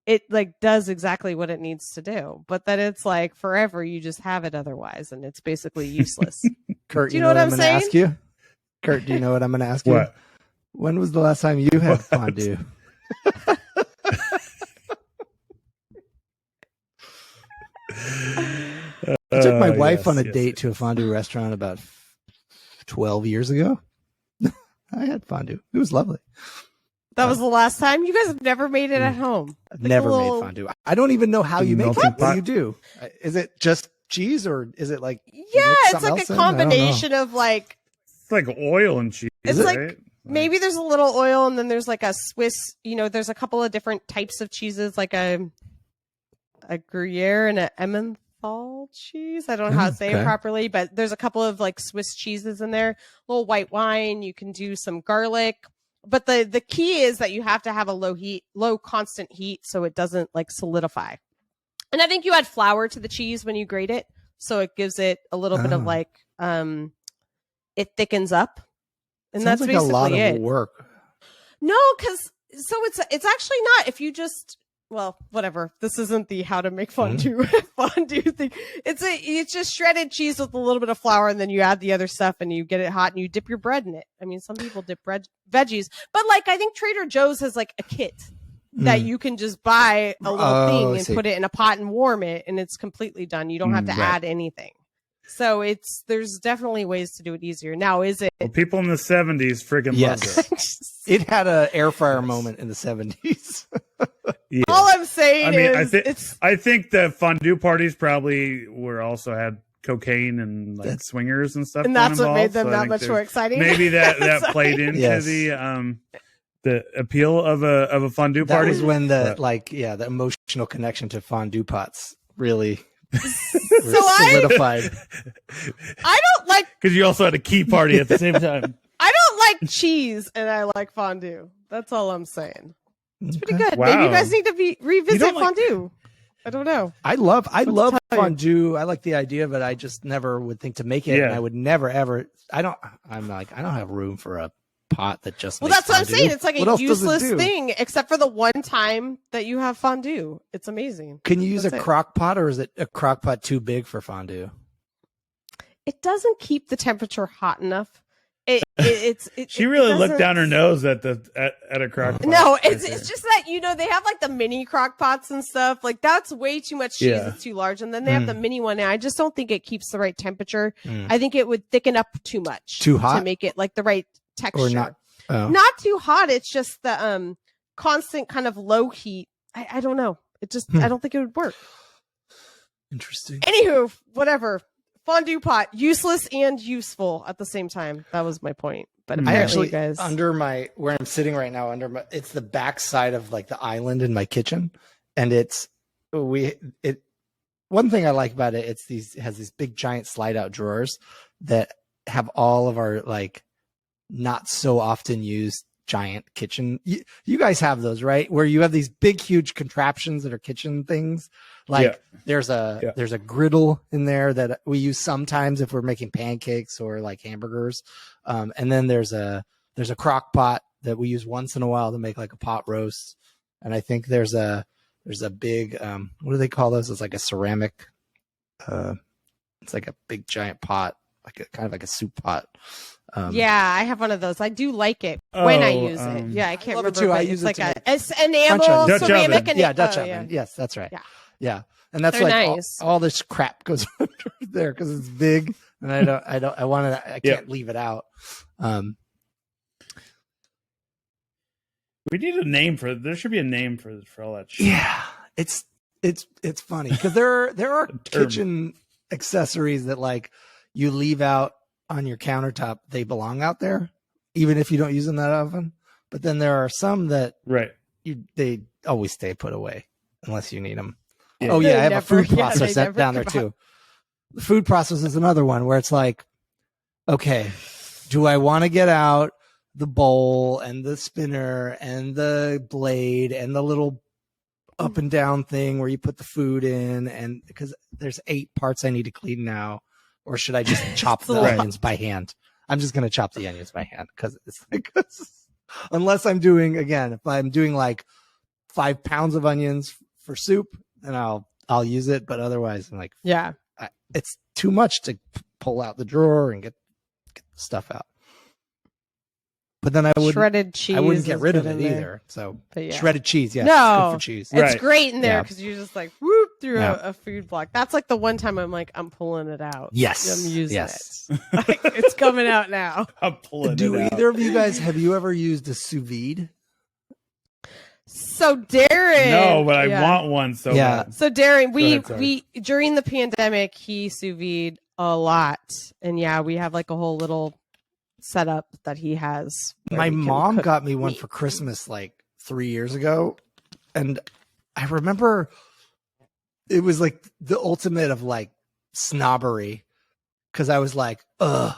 it like does exactly what it needs to do, but then it's like forever you just have it otherwise, and it's basically useless. Kurt, do you know what I'm saying? Ask you? Kurt, do you know what I'm going to ask you? What? When was the last time you had fondue? I took my wife on a date to a fondue restaurant about 12 years ago. I had fondue. It was lovely. That was the last time. You guys have never made it at home. Never made fondue. I don't even know how you make it. What do you do? Is it just cheese or is it like it's like a combination of like it's like oil and cheese. It's right? like maybe there's a little oil and then there's like a Swiss. There's a couple of different types of cheeses, like a Gruyere and an Emmenthal cheese. I don't know how to say it properly, but there's a couple of like Swiss cheeses in there. A little white wine. You can do some garlic. But the key is that you have to have a low constant heat so it doesn't like solidify. And I think you add flour to the cheese when you grate it, so it gives it a little bit of like it thickens up. And sounds that's like basically a lot it. of work. No, because it's actually not. If you just whatever. This isn't the how to make fondue thing. It's just shredded cheese with a little bit of flour, and then you add the other stuff, and you get it hot, and you dip your bread in it. I mean, some people dip veggies, but like I think Trader Joe's has like a kit that you can just buy a little thing and put it in a pot and warm it, and it's completely done. You don't have to add anything. So there's definitely ways to do it easier. Now, is it? Well, people in the 70s friggin' loved it. It had an air fryer moment in the 70s. Yeah. All I'm saying I think the fondue parties probably also had cocaine and like swingers and stuff. And that's what involved, made them that much more exciting. Maybe that played into the appeal of a fondue party. That was when the emotional connection to fondue pots really solidified. I don't like, because you also had a key party at the same time. I don't like cheese and I like fondue. That's all I'm saying. It's pretty good. Wow. Maybe you guys need to revisit fondue. I don't know. I love fondue. I like the idea of it. I just never would think to make it, and I would never ever. I don't have room for a pot that just. Well, makes that's what I'm fondue. saying. It's like What a else does it useless do? thing, except for the one time that you have fondue. It's amazing. Can you use a crock pot, or is it a crock pot too big for fondue? It doesn't keep the temperature hot enough. She really looked down her nose at a crock pot. No, it's just that they have like the mini crock pots and stuff. Like that's way too much cheese. It's too large, and then they have the mini one. And I just don't think it keeps the right temperature. I think it would thicken up too much, too hot to make it like the right texture. Or not? Oh. Not too hot. It's just the constant kind of low heat. I don't know. It just I don't think it would work. Interesting. Anywho, whatever. Fondue pot, useless and useful at the same time. That was my point. But I actually, you guys, where I'm sitting right now, it's the back side of like the island in my kitchen, and one thing I like about it, it has these big giant slide out drawers that have all of our like not so often used giant kitchen. You guys have those, right? Where you have these big, huge contraptions that are kitchen things. Like there's a griddle in there that we use sometimes if we're making pancakes or like hamburgers. And then there's a crock pot that we use once in a while to make like a pot roast. And I think there's a big, what do they call those? It's like a ceramic, it's like a big giant pot, kind of like a soup pot. Yeah, I have one of those. I do like it when I use it. Yeah, I can't remember. Too. I It's use like it an enamel ceramic. Dutch oven. Yes, that's right. Yeah. And that's They're like nice. all this crap goes under there because it's big, and I can't leave it out. We need a name there should be a name for all that shit. Yeah, it's funny because there are kitchen accessories that like you leave out on your countertop. They belong out there, even if you don't use them that often. But then there are some that they always stay put away unless you need them. Yeah. Oh yeah, I have a food processor down there too. The food processor is another one where it's like, okay, do I want to get out the bowl and the spinner and the blade and the little up and down thing where you put the food in, and because there's 8 parts I need to clean now, or should I just chop the onions by hand? I'm just gonna chop the onions by hand because it's like, unless I'm doing if I'm doing like 5 pounds of onions for soup, and I'll use it, but otherwise I'm like, it's too much to pull out the drawer and get the stuff out. But then I wouldn't get rid of it either. So shredded cheese, yes, good for cheese. It's great in there because you just like whoop through a food block. That's like the one time I'm like, I'm pulling it out. Yes, I'm using it. Like, it's coming out now. I'm pulling it out. Do either of you guys have you ever used a sous vide? So Darren. No, but I want one so bad. So Darren, ahead, we during the pandemic, he sous vide a lot, and yeah, we have like a whole little setup that he has. My mom got me one for Christmas like 3 years ago, and I remember it was like the ultimate of like snobbery, because I was like, ugh,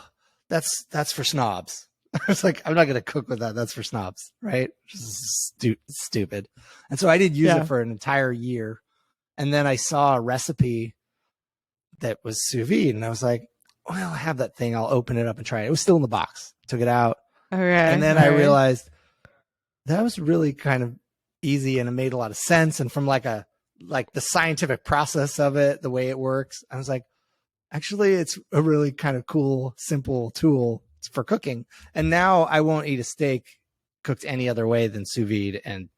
that's for snobs. I was like, I'm not going to cook with that. That's for snobs, right? Stupid. And so I did use it for an entire year. And then I saw a recipe that was sous vide, and I was like, well, I have that thing. I'll open it up and try it. It was still in the box. Took it out. And then I realized that was really kind of easy, and it made a lot of sense. And from like the scientific process of it, the way it works, I was like, actually, it's a really kind of cool, simple tool for cooking. And now I won't eat a steak cooked any other way than sous vide and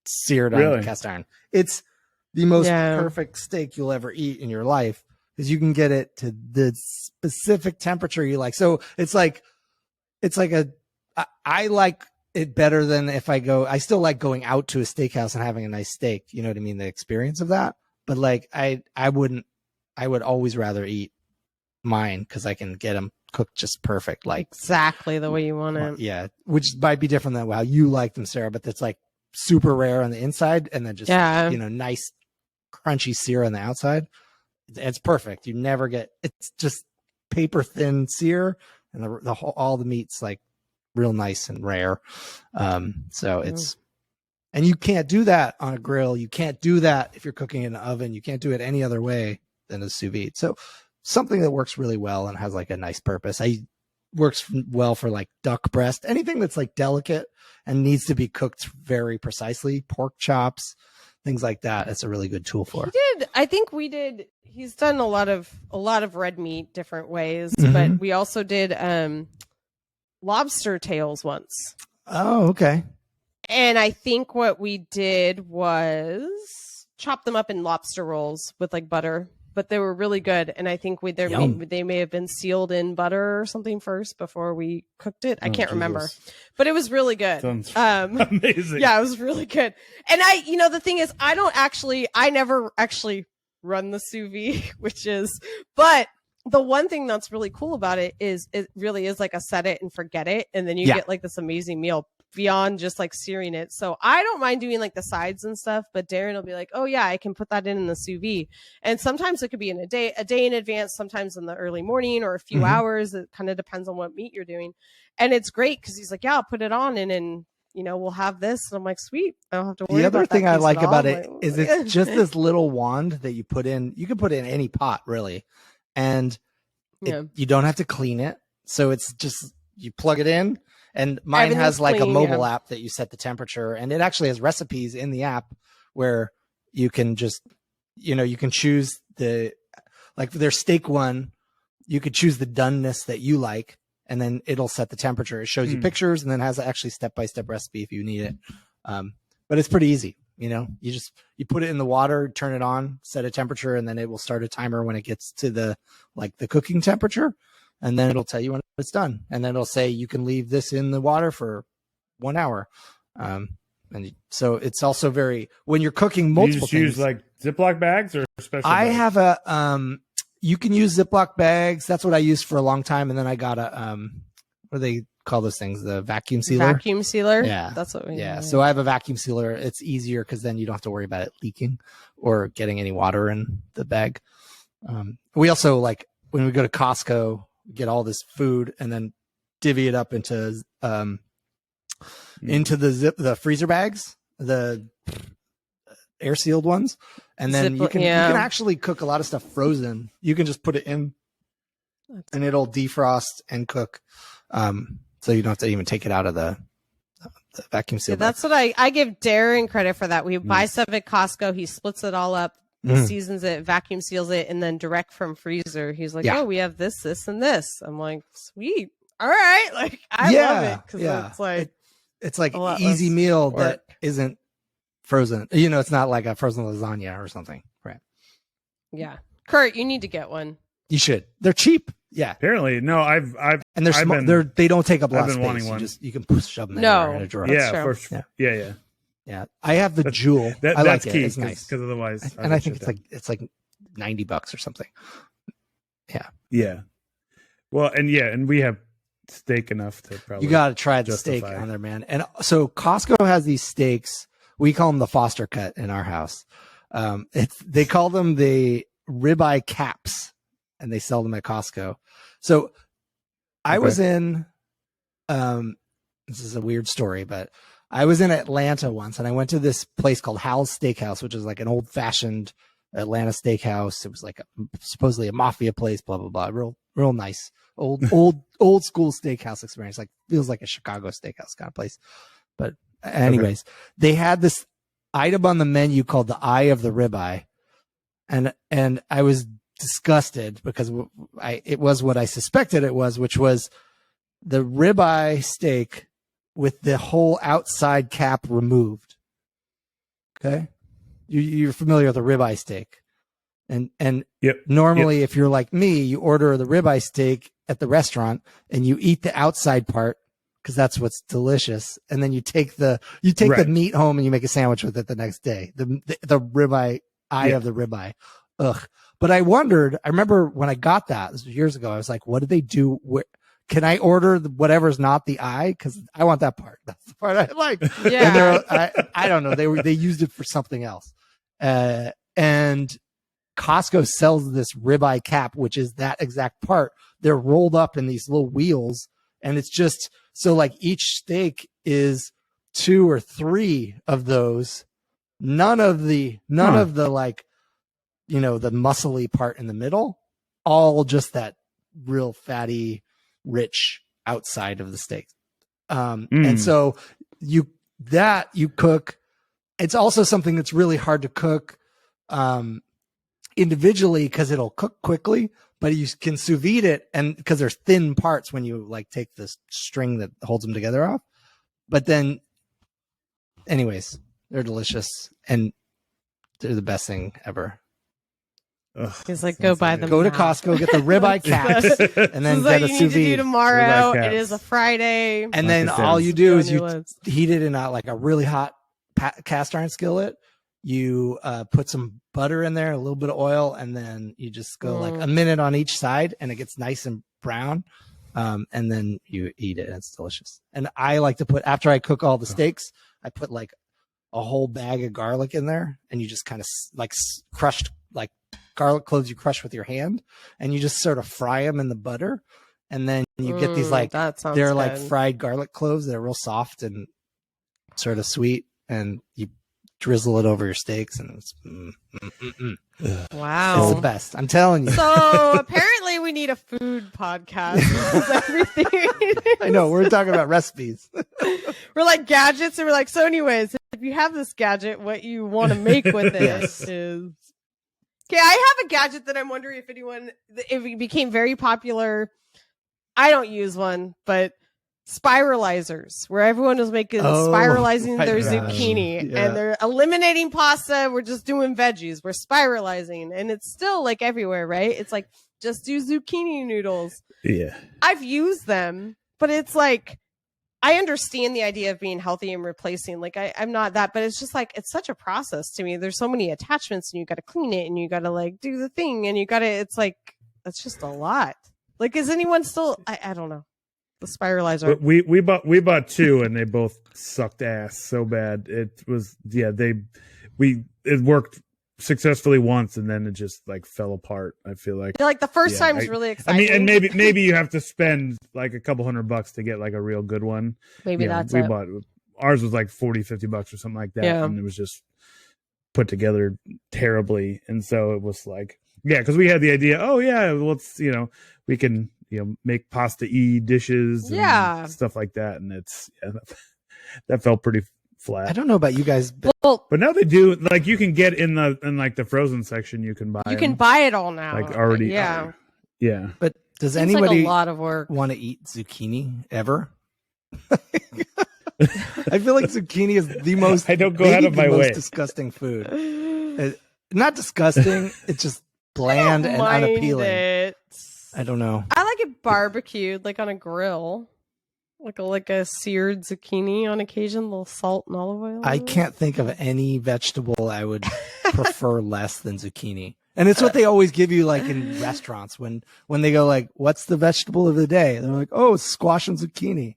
seared on cast iron. It's the most perfect steak you'll ever eat in your life, because you can get it to the specific temperature you like. So it's like I like it better than if I still like going out to a steakhouse and having a nice steak. You know what I mean? The experience of that. But like, I would always rather eat mine, because I can get them cooked just perfect, like exactly the way you want it. Yeah, which might be different than how you like them, Sarah. But that's like super rare on the inside, and then just nice crunchy sear on the outside. It's perfect. You never get, it's just paper thin sear, and the whole, all the meat's like real nice and rare. So it's, and you can't do that on a grill. You can't do that if you're cooking in an oven. You can't do it any other way than a sous vide. So something that works really well and has like a nice purpose. Works well for like duck breast, anything that's like delicate and needs to be cooked very precisely. Pork chops, things like that. It's a really good tool for. He's done a lot of red meat different ways, but we also did lobster tails once. Oh, okay. And I think what we did was chop them up in lobster rolls with like butter, but they were really good. And I think they may have been sealed in butter or something first before we cooked it. I can't remember, but it was really good. Sounds amazing. Yeah, it was really good. And the thing is, I never actually run the sous vide, but the one thing that's really cool about it is it really is like a set it and forget it. And then you get like this amazing meal beyond just like searing it. So I don't mind doing like the sides and stuff, but Darren will be like, oh yeah, I can put that in the sous vide. And sometimes it could be in a day in advance, sometimes in the early morning or a few hours. It kind of depends on what meat you're doing. And it's great because he's like, yeah, I'll put it on and then, we'll have this. And I'm like, sweet. I don't have to worry about that. The other thing I like about it is it's just this little wand that you put in. You can put it in any pot really. And you don't have to clean it. So it's just, you plug it in. And mine has like a mobile app that you set the temperature, and it actually has recipes in the app where you can just, you can choose like for their steak one, you could choose the doneness that you like, and then it'll set the temperature. It shows you pictures and then has actually step-by-step recipe if you need it. But it's pretty easy. You put it in the water, turn it on, set a temperature, and then it will start a timer when it gets to the cooking temperature. And then it'll tell you when it's done. And then it'll say you can leave this in the water for 1 hour. And so it's also when you're cooking multiple things. You just use like Ziploc bags or special I bags? have you can use Ziploc bags. That's what I used for a long time. And then I got what do they call those things? The vacuum sealer? Vacuum sealer? Yeah. That's what we Yeah. So I have a vacuum sealer. It's easier because then you don't have to worry about it leaking or getting any water in the bag. We also when we go to Costco, get all this food and then divvy it up into the freezer bags, the air sealed ones, and then you can actually cook a lot of stuff frozen. You can just put it in, and it'll defrost and cook, so you don't have to even take it out of the vacuum seal. That's what I give Darren credit for. That we buy stuff at Costco, he splits it all up. Seasons it, vacuum seals it, and then direct from freezer. He's like, oh, we have this, and this. I'm like, sweet. All right. Like, I love it. Because it's like an easy meal that isn't frozen. It's not like a frozen lasagna or something. Right. Yeah. Kurt, you need to get one. You should. They're cheap. Yeah. Apparently. No, I've and they're small. They don't take up a lot of space. Wanting one. You can shove them in a drawer. Yeah. Yeah. Yeah, I have the Jewel. That's I like key, it. It's nice because otherwise, and I think it's like $90 or something. Yeah. Yeah. Well, and we have steak enough to probably. You got to try the justify. steak on there, man. And so Costco has these steaks. We call them the Foster cut in our house. They call them the ribeye caps, and they sell them at Costco. So I was in, this is a weird story, but I was in Atlanta once, and I went to this place called Hal's Steakhouse, which is like an old fashioned Atlanta steakhouse. It was like supposedly a mafia place, blah, blah, blah. Real nice. Old school steakhouse experience. Like feels like a Chicago steakhouse kind of place. But anyways, they had this item on the menu called the eye of the ribeye. And I was disgusted because it was what I suspected it was, which was the ribeye steak with the whole outside cap removed. Okay. You're familiar with a ribeye steak. And normally if you're like me, you order the ribeye steak at the restaurant and you eat the outside part because that's what's delicious. And then you take the meat home and you make a sandwich with it the next day. The ribeye eye of the ribeye. Ugh. But I remember when I got that, this was years ago, I was like, what did they do? Can I order whatever's not the eye? Because I want that part. That's the part I like. Yeah. And I don't know. They used it for something else. And Costco sells this ribeye cap, which is that exact part. They're rolled up in these little wheels, and it's just so like each steak is 2 or 3 of those. None of the like, the muscly part in the middle, all just that real fatty, rich outside of the steak. And so you cook. It's also something that's really hard to cook individually because it'll cook quickly, but you can sous vide it, and because there's thin parts when you like take this string that holds them together off. But then anyways, they're delicious and they're the best thing ever. He's like, go buy them. Go to Costco, get the ribeye caps, and then get a sous vide. You need to do tomorrow. It is a Friday, and then all you do is you heat it in like a really hot cast iron skillet. You put some butter in there, a little bit of oil, and then you just go like a minute on each side, and it gets nice and brown. And then you eat it. And it's delicious. And I like to put, after I cook all the steaks, I put like a whole bag of garlic in there, and you just kind of like crushed like garlic cloves you crush with your hand, and you just sort of fry them in the butter, and then you get these like they're like fried garlic cloves that are real soft and sort of sweet, and you drizzle it over your steaks, and it's wow, it's the best. I'm telling you. So apparently we need a food podcast. Everything. I know, we're talking about recipes. We're like gadgets, and we're like, so anyways, if you have this gadget, what you want to make with it is. Okay, I have a gadget that I'm wondering if it became very popular. I don't use one, but spiralizers, where everyone was spiralizing their zucchini, and they're eliminating pasta. We're just doing veggies. We're spiralizing, and it's still like everywhere, right? It's like, just do zucchini noodles. Yeah. I've used them, but it's like, I understand the idea of being healthy and replacing. Like I'm not that, but it's just like, it's such a process to me. There's so many attachments, and you got to clean it, and you got to like do the thing, and you got to, it's like, that's just a lot. Like, is anyone still, I don't know. The spiralizer. We bought 2, and they both sucked ass so bad. It was, it worked successfully once, and then it just like fell apart. I feel like the first time is really exciting. I mean, and maybe you have to spend like a couple $100 to get like a real good one. Maybe that's we bought ours was like $40-$50 or something like that, and it was just put together terribly. And so it was like, because we had the idea, let's we can make pasta-y dishes and stuff like that, and it's that felt pretty flat. I don't know about you guys, but now they do, like, you can get in like the frozen section, you can buy it all now, like already. Yeah. But does anybody like a lot of work want to eat zucchini ever? I feel like zucchini is the most I don't go out of my way disgusting food. Not disgusting, it's just bland and unappealing. I don't know. I like it barbecued, like on a grill. Like a seared zucchini on occasion, a little salt and olive oil. I can't think of any vegetable I would prefer less than zucchini. And it's what they always give you like in restaurants when they go like, what's the vegetable of the day? They're like, oh, it's squash and zucchini.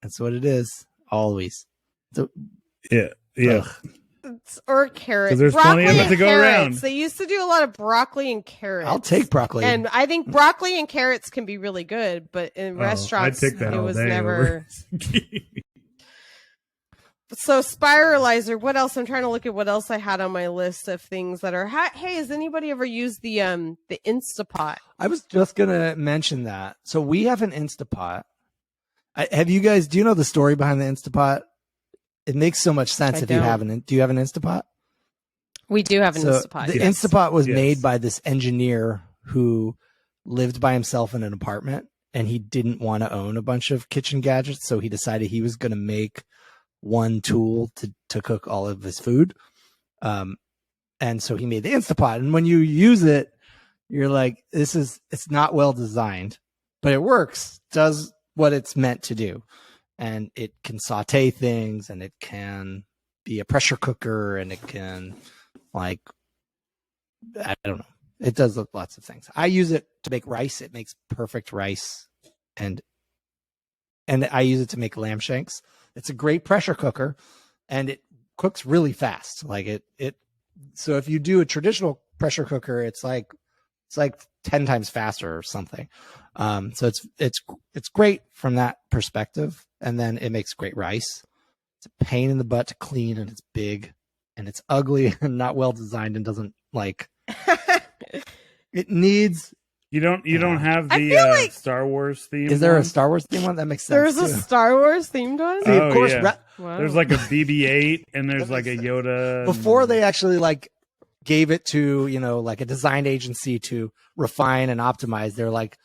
That's what it is. Always. Yeah. Ugh. Or carrots. There's broccoli plenty of it and to go carrots. around. They used to do a lot of broccoli and carrots. I'll take broccoli. And I think broccoli and carrots can be really good, but in restaurants, I'd take that it all was day never. over. So spiralizer. What else? I'm trying to look at what else I had on my list of things that are. Hey, has anybody ever used the Instapot? I was just gonna mention that. So we have an Instapot. Have you guys? Do you know the story behind the Instapot? It makes so much sense if you have an. Do you have an Instapot? We do have an Instapot. The Instapot was made by this engineer who lived by himself in an apartment, and he didn't want to own a bunch of kitchen gadgets, so he decided he was going to make one tool to cook all of his food. And so he made the Instapot. And when you use it, you're like, it's not well designed, but it works, does what it's meant to do. And it can saute things, and it can be a pressure cooker, and it can, like, I don't know. It does lots of things. I use it to make rice. It makes perfect rice. And I use it to make lamb shanks. It's a great pressure cooker, and it cooks really fast. Like so if you do a traditional pressure cooker, it's like 10 times faster or something. So it's great from that perspective. And then it makes great rice. It's a pain in the butt to clean, and it's big, and it's ugly and not well designed, and doesn't like it needs. You don't have the Star Wars theme. Is there a Star Wars theme one? That makes sense. There's a Star Wars themed one. See, of course. Yeah. Wow. There's like a BB-8, and there's like a Yoda. Before they actually like gave it to, like a design agency to refine and optimize, they're like,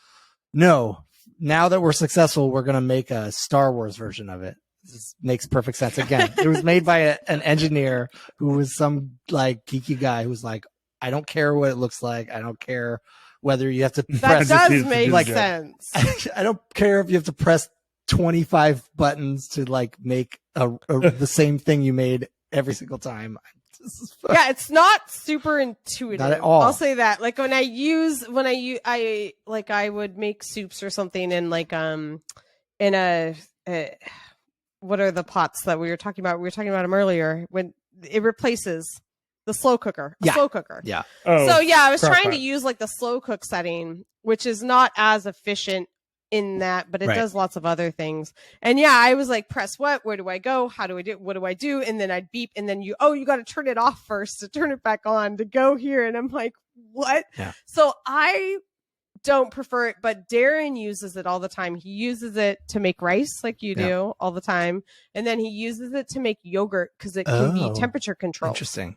no, now that we're successful, we're going to make a Star Wars version of it. This makes perfect sense. Again, it was made by an engineer who was some like geeky guy who was like, I don't care what it looks like. I don't care whether you have to press. That does make sense. I don't care if you have to press 25 buttons to like make the same thing you made every single time. Yeah, it's not super intuitive. Not at all. I'll say that. Like I would make soups or something, and like in a what are the pots that we were talking about? We were talking about them earlier, when it replaces the slow cooker. Slow cooker. Yeah. Oh, so yeah, I was trying pot. to use like the slow cook setting, which is not as efficient in that, but it does lots of other things. And yeah, I was like, press what? Where do I go? How do I do? What do I do? And then I'd beep, and then you got to turn it off first to turn it back on to go here. And I'm like, what? Yeah. So I don't prefer it, but Darren uses it all the time. He uses it to make rice like you do all the time. And then he uses it to make yogurt because it can be temperature controlled. Interesting.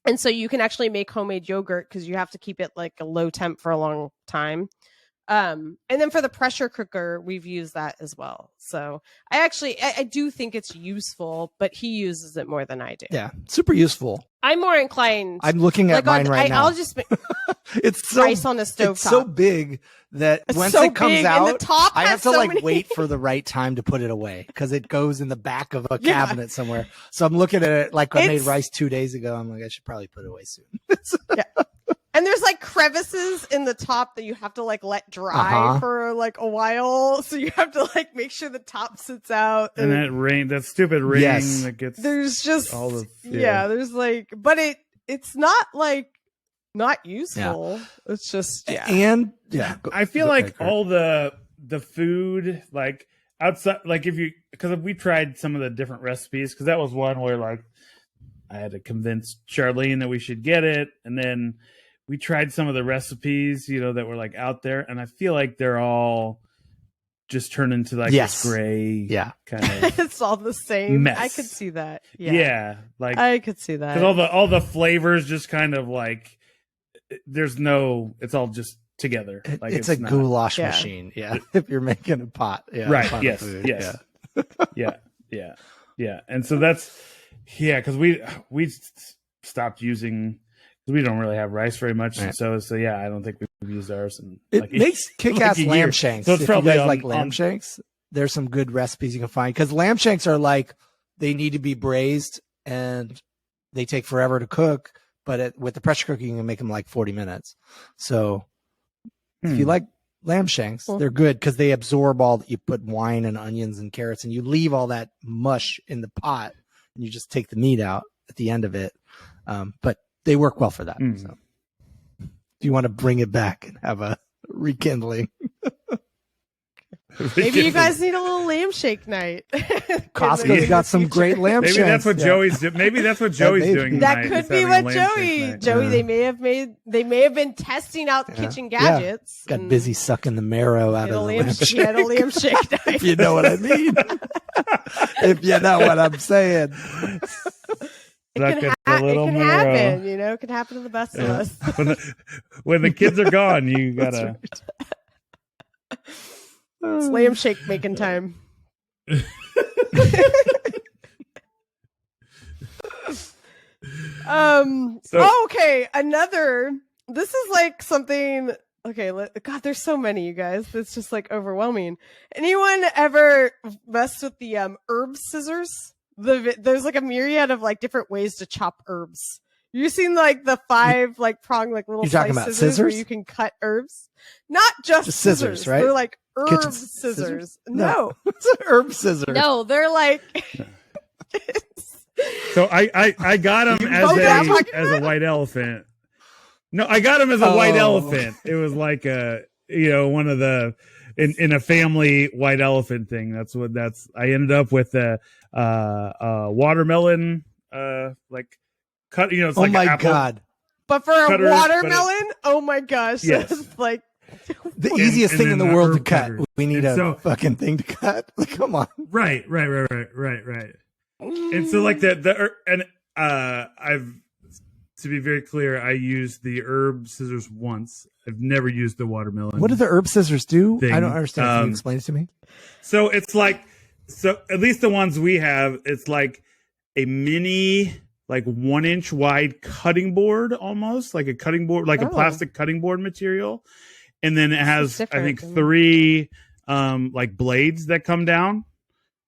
And so you can actually make homemade yogurt because you have to keep it like a low temp for a long time. And then for the pressure cooker, we've used that as well. So I do think it's useful, but he uses it more than I do. Yeah. Super useful. I'm more inclined. I'm looking at mine right now. I'll just make it's so, rice on a stovetop. It's so big that once so it comes big, out, and the top I have to has so like many- wait for the right time to put it away because it goes in the back of a cabinet somewhere. So I'm looking at it like I made rice 2 days ago. I'm like, I should probably put it away soon. Yeah. And there's like crevices in the top that you have to like let dry for like a while. So you have to like make sure the top sits out. And that stupid ring that gets. There's just all the there's like, but it's not like not useful. Yeah. It's just and I feel like all the food like outside, like because we tried some of the different recipes, because that was one where like I had to convince Charlene that we should get it, and then we tried some of the recipes, that were like out there, and I feel like they're all just turned into like this gray, kind of. It's all the same. Mess. I could see that. Yeah, like I could see that because all the flavors just kind of like it's all just together. Like it's a goulash machine. Yeah, if you're making a pot. Yeah, right. Yes. Yes. Yeah. And so that's because we stopped using. We don't really have rice very much, so I don't think we've used ours. And it makes kick-ass lamb shanks. So it's probably like lamb shanks. there's some good recipes you can find, because lamb shanks are like, they need to be braised and they take forever to cook, but with the pressure cooker you can make them like 40 minutes. So if you like lamb shanks, they're good because they absorb all that. You put wine and onions and carrots and you leave all that mush in the pot and you just take the meat out at the end of it. But they work well for that. So do you want to bring it back and have a rekindling? Maybe you guys need a little lamb shake night. Costco's got some great lamb shanks. Maybe that's what Joey's doing. Maybe that's what Joey's doing. That tonight, could be what Joey. They may have been testing out kitchen gadgets. Got busy sucking the marrow out of the lamb shake. He had a lamb shake night. If you know what I mean. If you know what I'm saying. It can happen, you know. It can happen to the best of us. When the kids are gone, you gotta. It's lamb shake making time. Okay, another. This is like something. Okay, God, there's so many, you guys. It's just like overwhelming. Anyone ever messed with the herb scissors? There's like a myriad of like different ways to chop herbs. You've seen like the 5 like prong like little slice scissors where you can cut herbs. Not just scissors, right? They're like herb scissors. No. It's an herb scissors. No, they're like. So I got him as a white elephant. No, I got him as a white elephant. It was like one of the in a family white elephant thing. I ended up with a watermelon like cut. It's like my apple God! But for a watermelon, oh my gosh, yes. That's like the easiest thing in the world to cut. We need a fucking thing to cut. Like, come on. Right. And so like I've, to be very clear, I used the herb scissors once. I've never used the watermelon. What do the herb scissors do? Thing. I don't understand. Can you explain it to me? So it's like, at least the ones we have, it's like a mini, like 1-inch wide cutting board, almost like a cutting board, like a plastic cutting board material. And then it has, I think, 3 like blades that come down.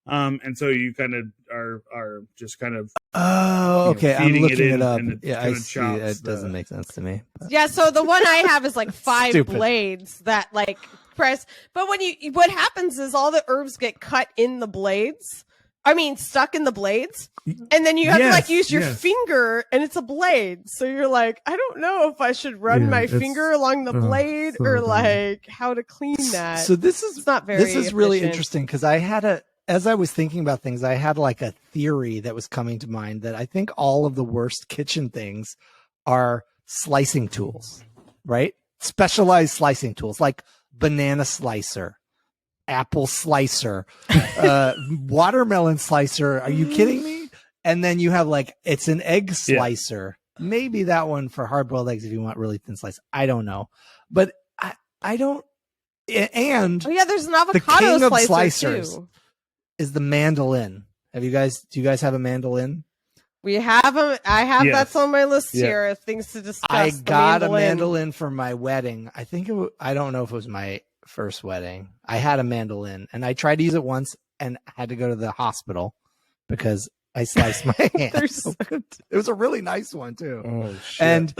And so you kind of are just kind of okay. I'm looking it up. I see. It doesn't make sense to me. Yeah, so the one I have is like 5 blades that like press. But what happens is all the herbs get cut in the blades. I mean, stuck in the blades, and then you have to like use your finger, and it's a blade. So you're like, I don't know if I should run my finger along the blade or like how to clean that. So this is not very. This is really interesting because as I was thinking about things, I had like a theory that was coming to mind that I think all of the worst kitchen things are slicing tools, right? Specialized slicing tools like banana slicer, apple slicer, watermelon slicer. Are you kidding me? And then you have like, it's an egg slicer. Yeah. Maybe that one for hard-boiled eggs if you want really thin slice. I don't know. But I don't. And there's an avocado the king slicer of slicers too. Is the mandolin. Do you guys have a mandolin? We have them. I have that's on my list here of things to discuss. I got a mandolin for my wedding. I don't know if it was my first wedding. I had a mandolin and I tried to use it once and had to go to the hospital because I sliced my hand. It was a really nice one too. Oh shit. And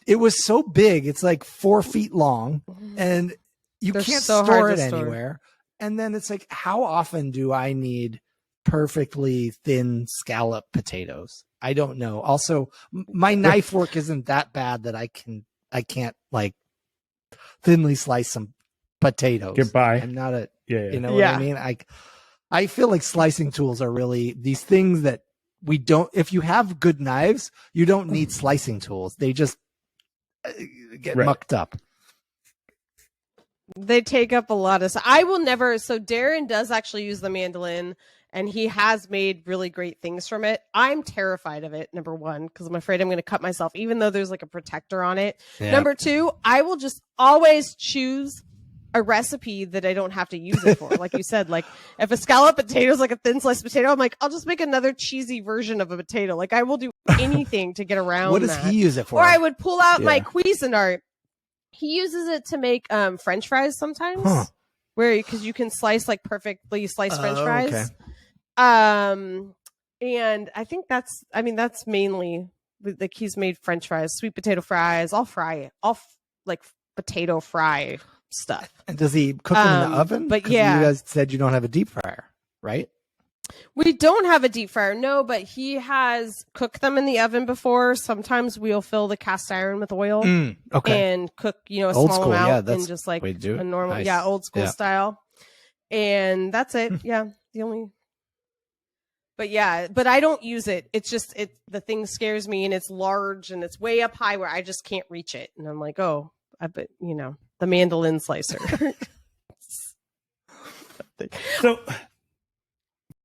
it was so big. It's like 4 feet long and you can't store it anywhere. And then it's like, how often do I need perfectly thin scallop potatoes? I don't know. Also, my knife work isn't that bad that I can't like thinly slice some potatoes. Get by. I'm not you know what I mean? I feel like slicing tools are really these things that we don't, if you have good knives, you don't need slicing tools. They just get mucked up. They take up a lot of. I will never. So Darren does actually use the mandolin, and he has made really great things from it. I'm terrified of it. Number one, because I'm afraid I'm going to cut myself, even though there's like a protector on it. Yeah. Number two, I will just always choose a recipe that I don't have to use it for. Like you said, like if a scallop potato is like a thin sliced potato, I'm like, I'll just make another cheesy version of a potato. Like I will do anything to get around. What does he use it for? Or I would pull out my Cuisinart. He uses it to make French fries sometimes because you can slice like perfectly sliced French fries. Okay. And I think that's mainly like he's made French fries, sweet potato fries, all like potato fry stuff. And does he cook them in the oven? But 'Cause yeah, you guys said you don't have a deep fryer, right? we don't have a deep fryer, no, but he has cooked them in the oven before. Sometimes we'll fill the cast iron with oil Okay. and cook, a Old small school, yeah, amount that's and just like way to do it. a normal, Nice. old school Yeah. style. And that's it. Yeah. But I don't use it. It's just, the thing scares me and it's large and it's way up high where I just can't reach it. And I'm like, oh, the mandolin slicer. So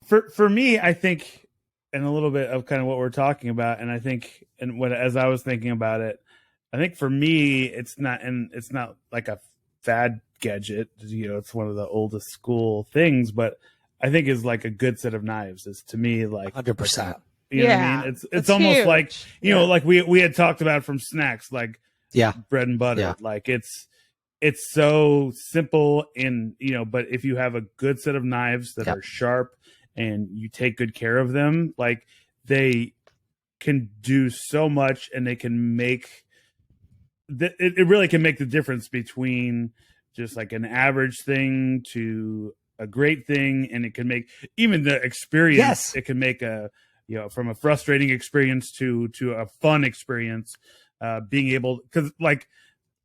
for me, I think, and a little bit of kind of what we're talking about, and I think, and as I was thinking about it, I think for me, it's not like a fad gadget. It's one of the oldest school things, but I think is like a good set of knives is to me like 100%. You know what I mean? It's almost huge. like like we had talked about from snacks, like bread and butter. Yeah. Like it's so simple but if you have a good set of knives that are sharp and you take good care of them, like they can do so much, and they can make it really can make the difference between just like an average thing to a great thing. And it can make even the experience, it can make from a frustrating experience to a fun experience, being able, because like,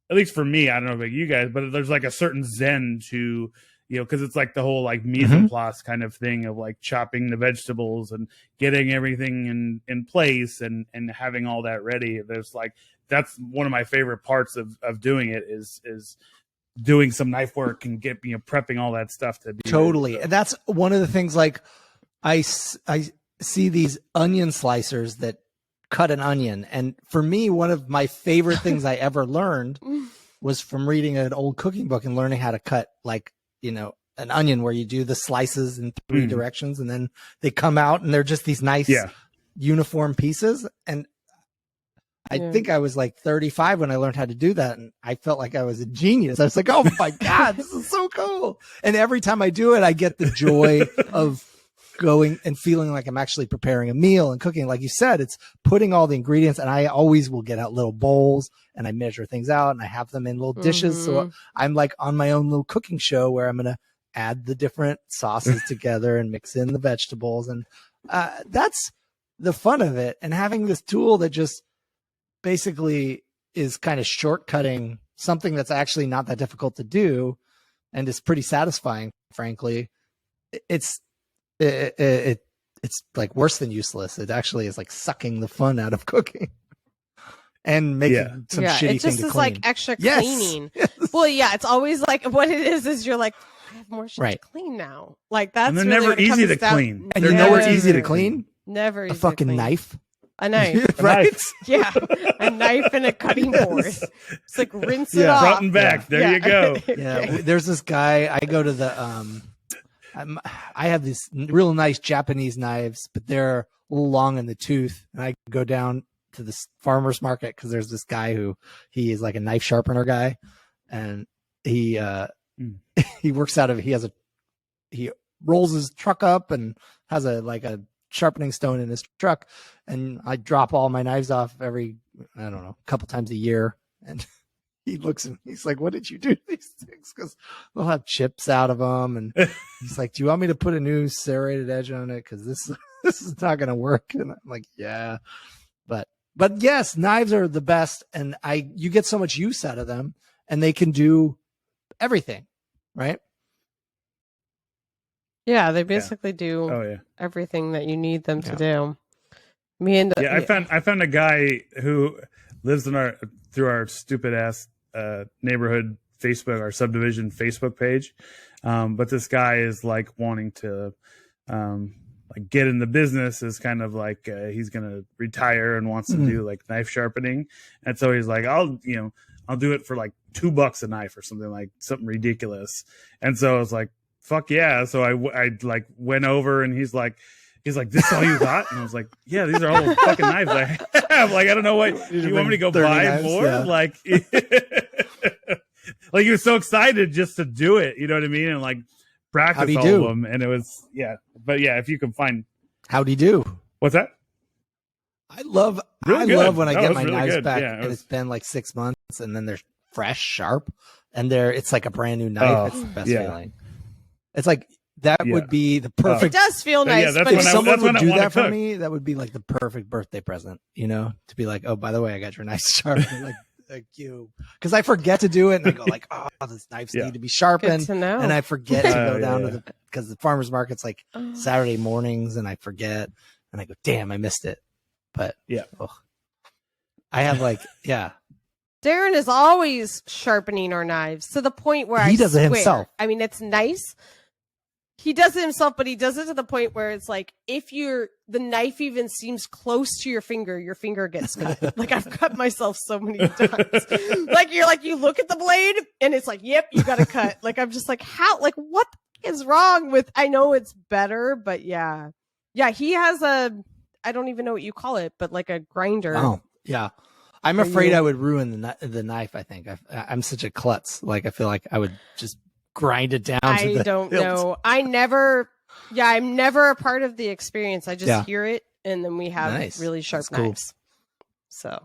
at least for me, I don't know about you guys, but there's like a certain zen to, because it's like the whole like mise en place kind of thing of like chopping the vegetables and getting everything in place and having all that ready. There's like, that's one of my favorite parts of doing it is doing some knife work and prepping all that stuff to be Totally. ready. And that's one of the things, like I see these onion slicers that cut an onion. And for me, one of my favorite things I ever learned was from reading an old cooking book and learning how to cut an onion, where you do the slices in 3 directions and then they come out and they're just these nice uniform pieces. And I think I was like 35 when I learned how to do that. And I felt like I was a genius. I was like, oh my God, this is so cool. And every time I do it, I get the joy of going and feeling like I'm actually preparing a meal and cooking. Like you said, it's putting all the ingredients, and I always will get out little bowls and I measure things out and I have them in little dishes. So I'm like on my own little cooking show where I'm going to add the different sauces together and mix in the vegetables. And that's the fun of it. And having this tool that just basically is kind of shortcutting something that's actually not that difficult to do and is pretty satisfying, frankly. It's like worse than useless. It actually is like sucking the fun out of cooking and making some shitty thing to clean. It just is like extra cleaning. Yes. Well, it's always like what it is you're like, I have more shit to clean now. Like that's, and they're really never easy to clean. And you know what's easy to clean? Never easy a fucking to clean. knife. A knife. Right? Yeah. A knife and a cutting board. It's like rinse it off. Front and back. There you go. Yeah. There's this guy, I go to the I have these real nice Japanese knives, but they're a little long in the tooth. And I go down to this farmer's market because there's this guy he is like a knife sharpener guy, and he works out of, he rolls his truck up and has a sharpening stone in his truck, and I drop all my knives off every, I don't know, a couple times a year. And he looks and he's like, what did you do to these things? Because they'll have chips out of them. And he's like, do you want me to put a new serrated edge on it? Because this is not going to work. And I'm like, yeah. But yes, knives are the best. And you get so much use out of them, and they can do everything, right? Yeah, they basically do everything that you need them to do. I found a guy who lives through our stupid ass neighborhood Facebook, our subdivision Facebook page. But this guy is like wanting to like get in the business, is kind of like he's gonna retire and wants to do like knife sharpening. And so he's like, I'll do it for like $2 a knife or something ridiculous. And so I was like, fuck yeah. So I like went over, and he's like, this is all you got? And I was like, yeah, these are all the fucking knives I have. Like, I don't know what you want me to go buy knives, more. Yeah. Like, like he was so excited just to do it. You know what I mean? And like practice all of them. And it was But yeah, if you can find how'd he do? What's that? I love when I get my knives back and it's been like 6 months and then they're fresh, sharp, and it's like a brand new knife. It's the best feeling. It's like that would be the perfect. It does feel nice, but if someone would do that for me, that would be like the perfect birthday present, to be like, oh, by the way, I got your knife sharp. Like, thank you. Because I forget to do it and I go like, oh, this knife's need to be sharpened. And I forget to go down because the farmer's market's like Saturday mornings and I forget and I go, damn, I missed it. But I have Darren is always sharpening our knives to the point where he does it himself. I mean, it's nice. He does it himself, but he does it to the point where it's like if the knife even seems close to your finger gets cut. Like I've cut myself so many times. you look at the blade and it's like, yep, you got to cut. Like I'm just like, how? Like what is wrong with? I know it's better, but yeah. He has I don't even know what you call it, but like a grinder. Oh yeah. I'm afraid I would ruin the knife. I think I'm such a klutz. Like I feel like I would just grind it down. I don't know. I'm never a part of the experience. I just hear it, and then we have really sharp knives. So,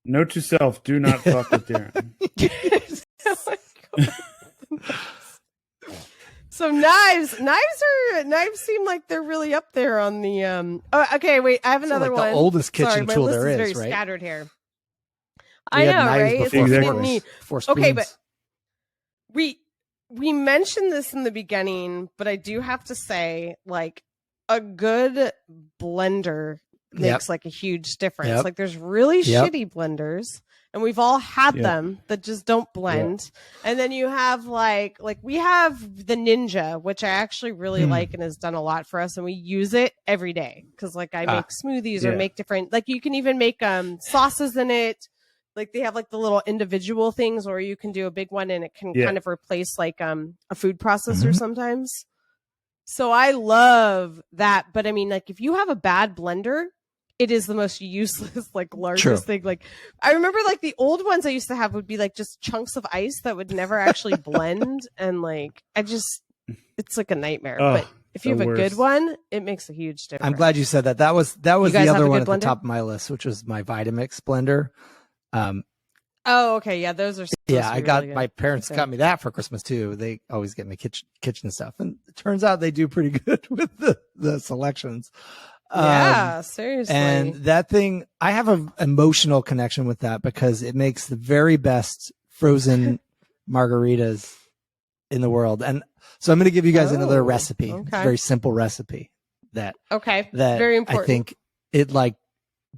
note to self: do not fuck with Darren. So knives seem like they're really up there on the. Oh, okay, wait. I have another one. The oldest kitchen tool there is, very right? Scattered here. We I know, right? It's exactly. Okay, but we mentioned this in the beginning, but I do have to say, like, a good blender makes like a huge difference. Like, there's really shitty blenders, and we've all had them that just don't blend. And then you have like we have the Ninja, which I actually really like and has done a lot for us, and we use it every day because like I make smoothies or make different. Like you can even make sauces in it. Like they have like the little individual things, or you can do a big one and it can kind of replace like a food processor sometimes. So I love that. But I mean, like if you have a bad blender, it is the most useless, like largest thing. Like I remember like the old ones I used to have would be like just chunks of ice that would never actually blend. And like, it's like a nightmare. But if you have a good one, it makes a huge difference. I'm glad you said that. That was the other one at the top of my list, which was my Vitamix blender. Oh, okay. Yeah, those are. I got my parents got me that for Christmas too. They always get me kitchen stuff, and it turns out they do pretty good with the selections. Yeah, seriously. And that thing, I have an emotional connection with that because it makes the very best frozen margaritas in the world. And so I'm going to give you guys another recipe. Okay. It's a very simple recipe that very important. I think it like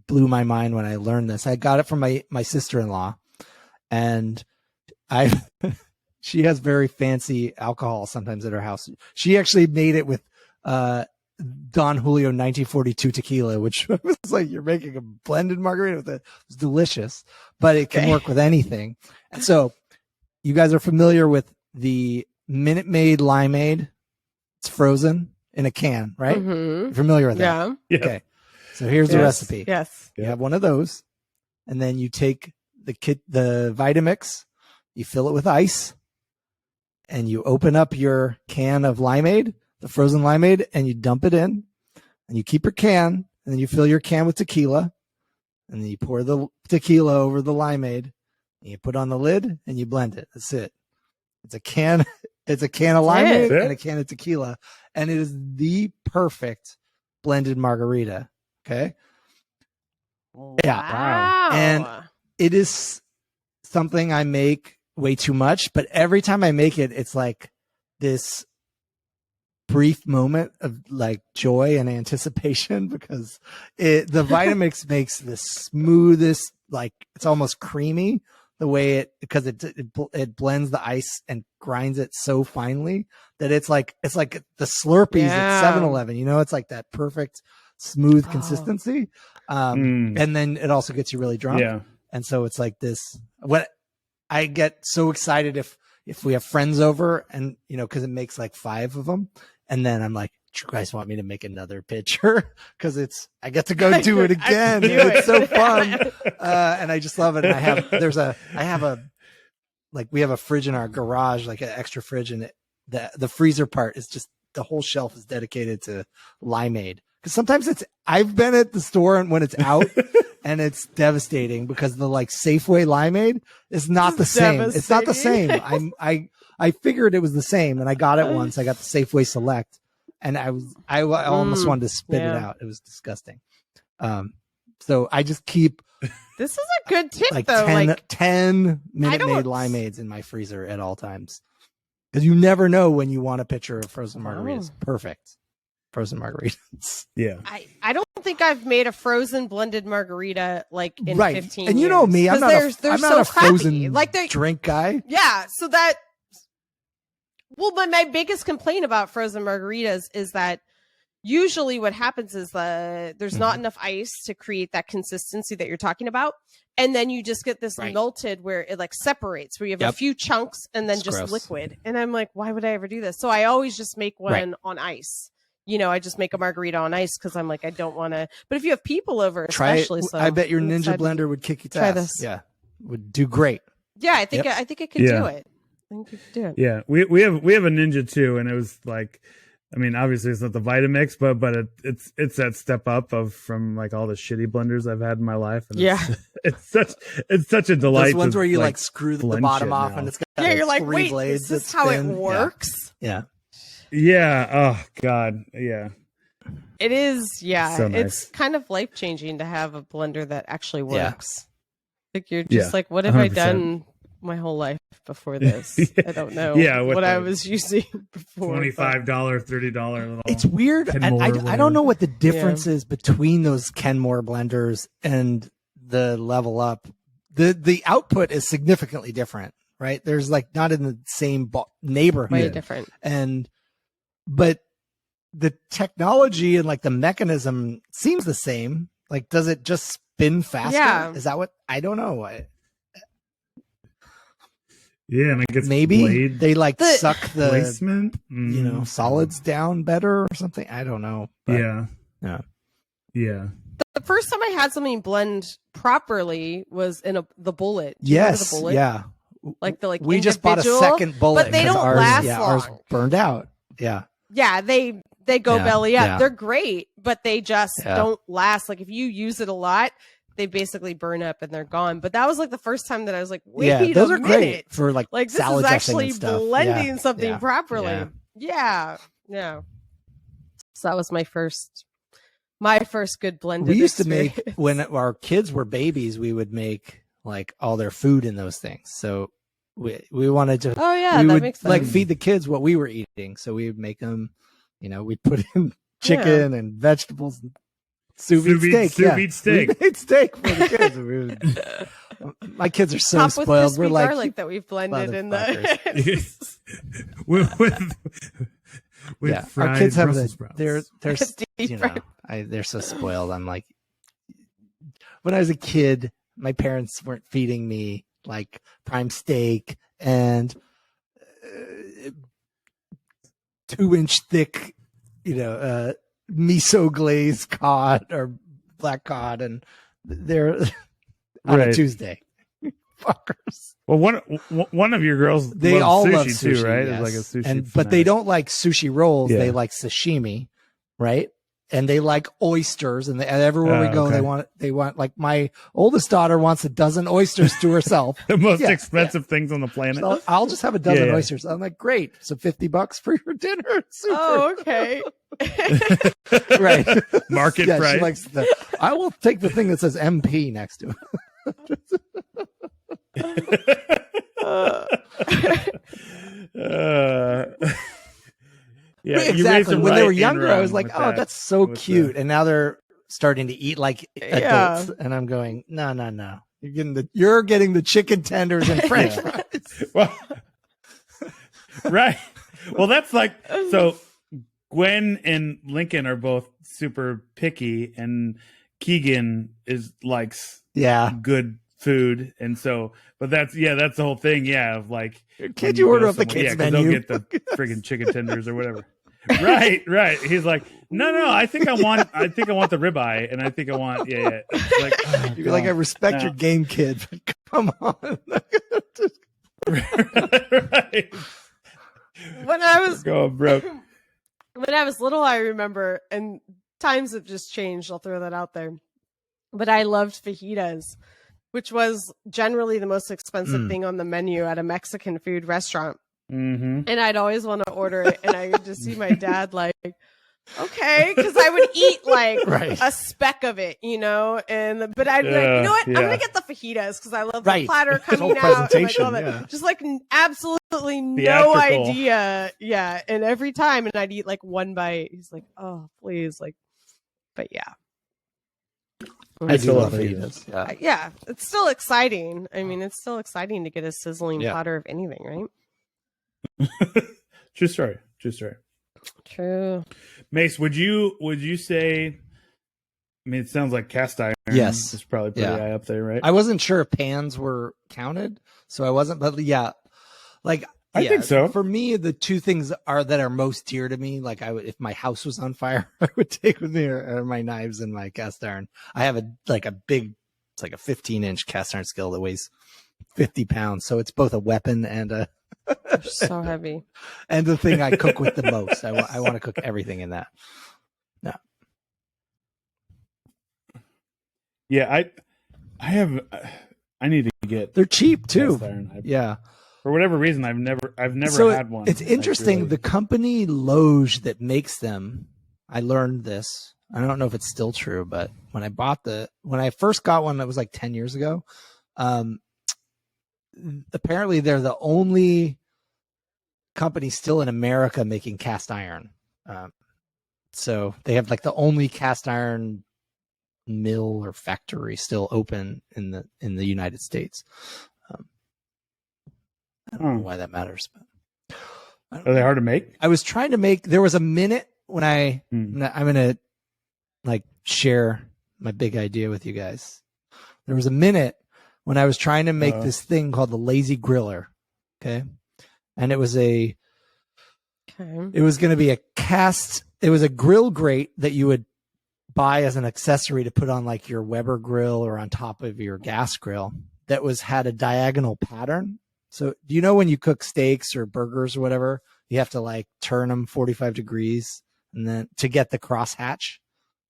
blew my mind when I learned this. I got it from my sister-in-law, and she has very fancy alcohol sometimes at her house. She actually made it with Don Julio 1942 tequila, which was like you're making a blended margarita with it. It's delicious, but it can work with anything. And so you guys are familiar with the Minute Maid limeade. It's frozen in a can, right? Mm-hmm. You're familiar with that? Yeah. Okay. So here's the recipe. Yes. You have one of those, and then you take the Vitamix, you fill it with ice, and you open up your can of limeade, the frozen limeade, and you dump it in, and you keep your can, and then you fill your can with tequila, and then you pour the tequila over the limeade, and you put on the lid, and you blend it. That's it. It's a can. It's a can of limeade and a can of tequila, and it is the perfect blended margarita. Okay. Yeah. Wow. And it is something I make way too much, but every time I make it, it's like this brief moment of like joy and anticipation because the Vitamix makes the smoothest, like it's almost creamy the way because it blends the ice and grinds it so finely that it's like the Slurpees at 7-Eleven, it's like that perfect smooth consistency. And then it also gets you really drunk. Yeah. And so it's like this, what I get so excited if we have friends over and, cause it makes like 5 of them. And then I'm like, do you guys want me to make another pitcher? Cause I get to go do it again. It's so fun. And I just love it. And I have like we have a fridge in our garage, like an extra fridge, and the freezer part is just the whole shelf is dedicated to limeade. Because sometimes I've been at the store and when it's out and it's devastating because the like Safeway limeade is not the same. It's not the same. I figured it was the same, and I got it once. I got the Safeway Select, and I almost wanted to spit it out. It was disgusting. So I just keep. This is a good tip, like though. 10 Minute Maid limeades in my freezer at all times, because you never know when you want a pitcher of frozen margaritas. Perfect frozen margaritas. Yeah, I don't think I've made a frozen blended margarita like in 15 years. And you know me, I'm not a frozen like drink guy. Yeah, so that. Well, but my biggest complaint about frozen margaritas is that usually what happens is there's not enough ice to create that consistency that you're talking about. And then you just get this melted where it like separates, where you have a few chunks and then just gross. Liquid. And I'm like, why would I ever do this? So I always just make one on ice. You know, I just make a margarita on ice because I'm like, I don't want to. But if you have people over, especially, so I bet your Ninja blender would kick your ass. Try this. Yeah, would do great. Yeah, I think it could do it. I think you could do it. Yeah, we have a Ninja too, and it was like, I mean, obviously it's not the Vitamix, but it's that step up from like all the shitty blenders I've had in my life. And it's such a delight. Those ones where you like screw the bottom off and it's got you're like, wait, blades. Is this how it works? Yeah. Yeah. Oh God. Yeah. It is. Yeah. So nice. It's kind of life changing to have a blender that actually works. Yeah. Like you're just like, what have 100%. I done my whole life before this? I don't know what I was using before. $25, $30 little. It's weird. And I don't know what the difference is between those Kenmore blenders and the Level Up. The output is significantly different, right? There's like not in the same neighborhood. Way different. But the technology and like the mechanism seems the same. Like, does it just spin faster? Yeah. Is that what? I don't know. Yeah, and it gets maybe they like suck the placement, solids down better or something. I don't know. But, yeah. The first time I had something blend properly was in the Bullet. Yes, the Bullet? yeah. We just bought a second Bullet, but they don't last long. Ours burned out. Yeah. Yeah, they go belly up. Yeah. They're great, but they just don't last. Like if you use it a lot, they basically burn up and they're gone. But that was like the first time that I was like, wait, those a are minute. Great for like this salad is actually blending stuff. something properly. Yeah. So that was my first good blended. We used experience. to make when our kids were babies, we would make like all their food in those things. So we wanted to. Oh yeah, that makes sense. Like feed the kids what we were eating. So we would make them. We'd put in chicken and vegetables. And sous vide steak. We made steak for the kids. My kids are so Top spoiled. With we're like garlic that we've blended in the. with our kids have they're deep they're so spoiled. I'm like, when I was a kid, my parents weren't feeding me like prime steak and 2-inch thick, miso glazed cod or black cod, and they're on a Tuesday. Fuckers. Well, one of your girls, they all love sushi too, right? Yes. It's like a sushi, but they don't like sushi rolls. They like sashimi, right? And they like oysters, and everywhere we go, they want like my oldest daughter wants a dozen oysters to herself. The most expensive things on the planet. So I'll just have a dozen oysters. I'm like, great. So $50 for your dinner. Super. Oh, okay. Right. Market price. She likes I will take the thing that says MP next to it. Yeah, exactly. When they were younger, I was like, "Oh, that's so cute," and now they're starting to eat like adults, and I'm going, "No, you're getting the chicken tenders and French fries." Well, right. Well, that's like so. Gwen and Lincoln are both super picky, and Keegan likes good food, and so. But that's the whole thing. Yeah, of like, can't you order up the kids menu? They'll get the friggin' chicken tenders or whatever. Right. He's like, no. I think I want the ribeye, and I think I want Like, you're like, I respect your game, kid, but come on. Right. When I was going broke. when I was little, I remember, and times have just changed. I'll throw that out there. But I loved fajitas, which was generally the most expensive thing on the menu at a Mexican food restaurant. Mm-hmm. And I'd always want to order it, and I would just see my dad like, okay, because I would eat like Right. a speck of it, but I'd be like, you know what? I'm gonna get the fajitas because I love the Right. platter The whole coming out. And like presentation, all that. yeah. Just like absolutely no Theatrical. idea. Yeah. And every time, and I'd eat like one bite. He's like, oh, please. Like, but yeah. I still do love love fajitas. fajitas. Yeah. Yeah. It's still exciting. I mean, it's still exciting to get a sizzling platter of anything, right? True story. True. Mace, would you say? I mean, it sounds like cast iron. Yes. Is probably pretty high up there, right? I wasn't sure if pans were counted, so I wasn't. But yeah, like I think so. For me, the two things that are most dear to me, like if my house was on fire, I would take with me are my knives and my cast iron. I have a big, it's like a 15-inch cast iron skillet that weighs 50 pounds, so it's both a weapon and a. They're so heavy. And the thing I cook with the most. I want to cook everything in that. No. Yeah, I need to get. They're cheap too. cast iron. Yeah. For whatever reason, I've never So had one. It's interesting. Like, really. The company Loge that makes them, I learned this. I don't know if it's still true, but when I first got one, that was like 10 years ago. Apparently they're the only company still in America making cast iron. So they have like the only cast iron mill or factory still open in the United States. I don't know why that matters, but Are they hard to make? I was trying to make. There was a minute when I'm gonna like share my big idea with you guys. There was a minute when I was trying to make this thing called the Lazy Griller. Okay, and it was going to be it was a grill grate that you would buy as an accessory to put on like your Weber grill or on top of your gas grill that had a diagonal pattern. So do you know when you cook steaks or burgers or whatever, you have to like turn them 45 degrees and then to get the cross hatch?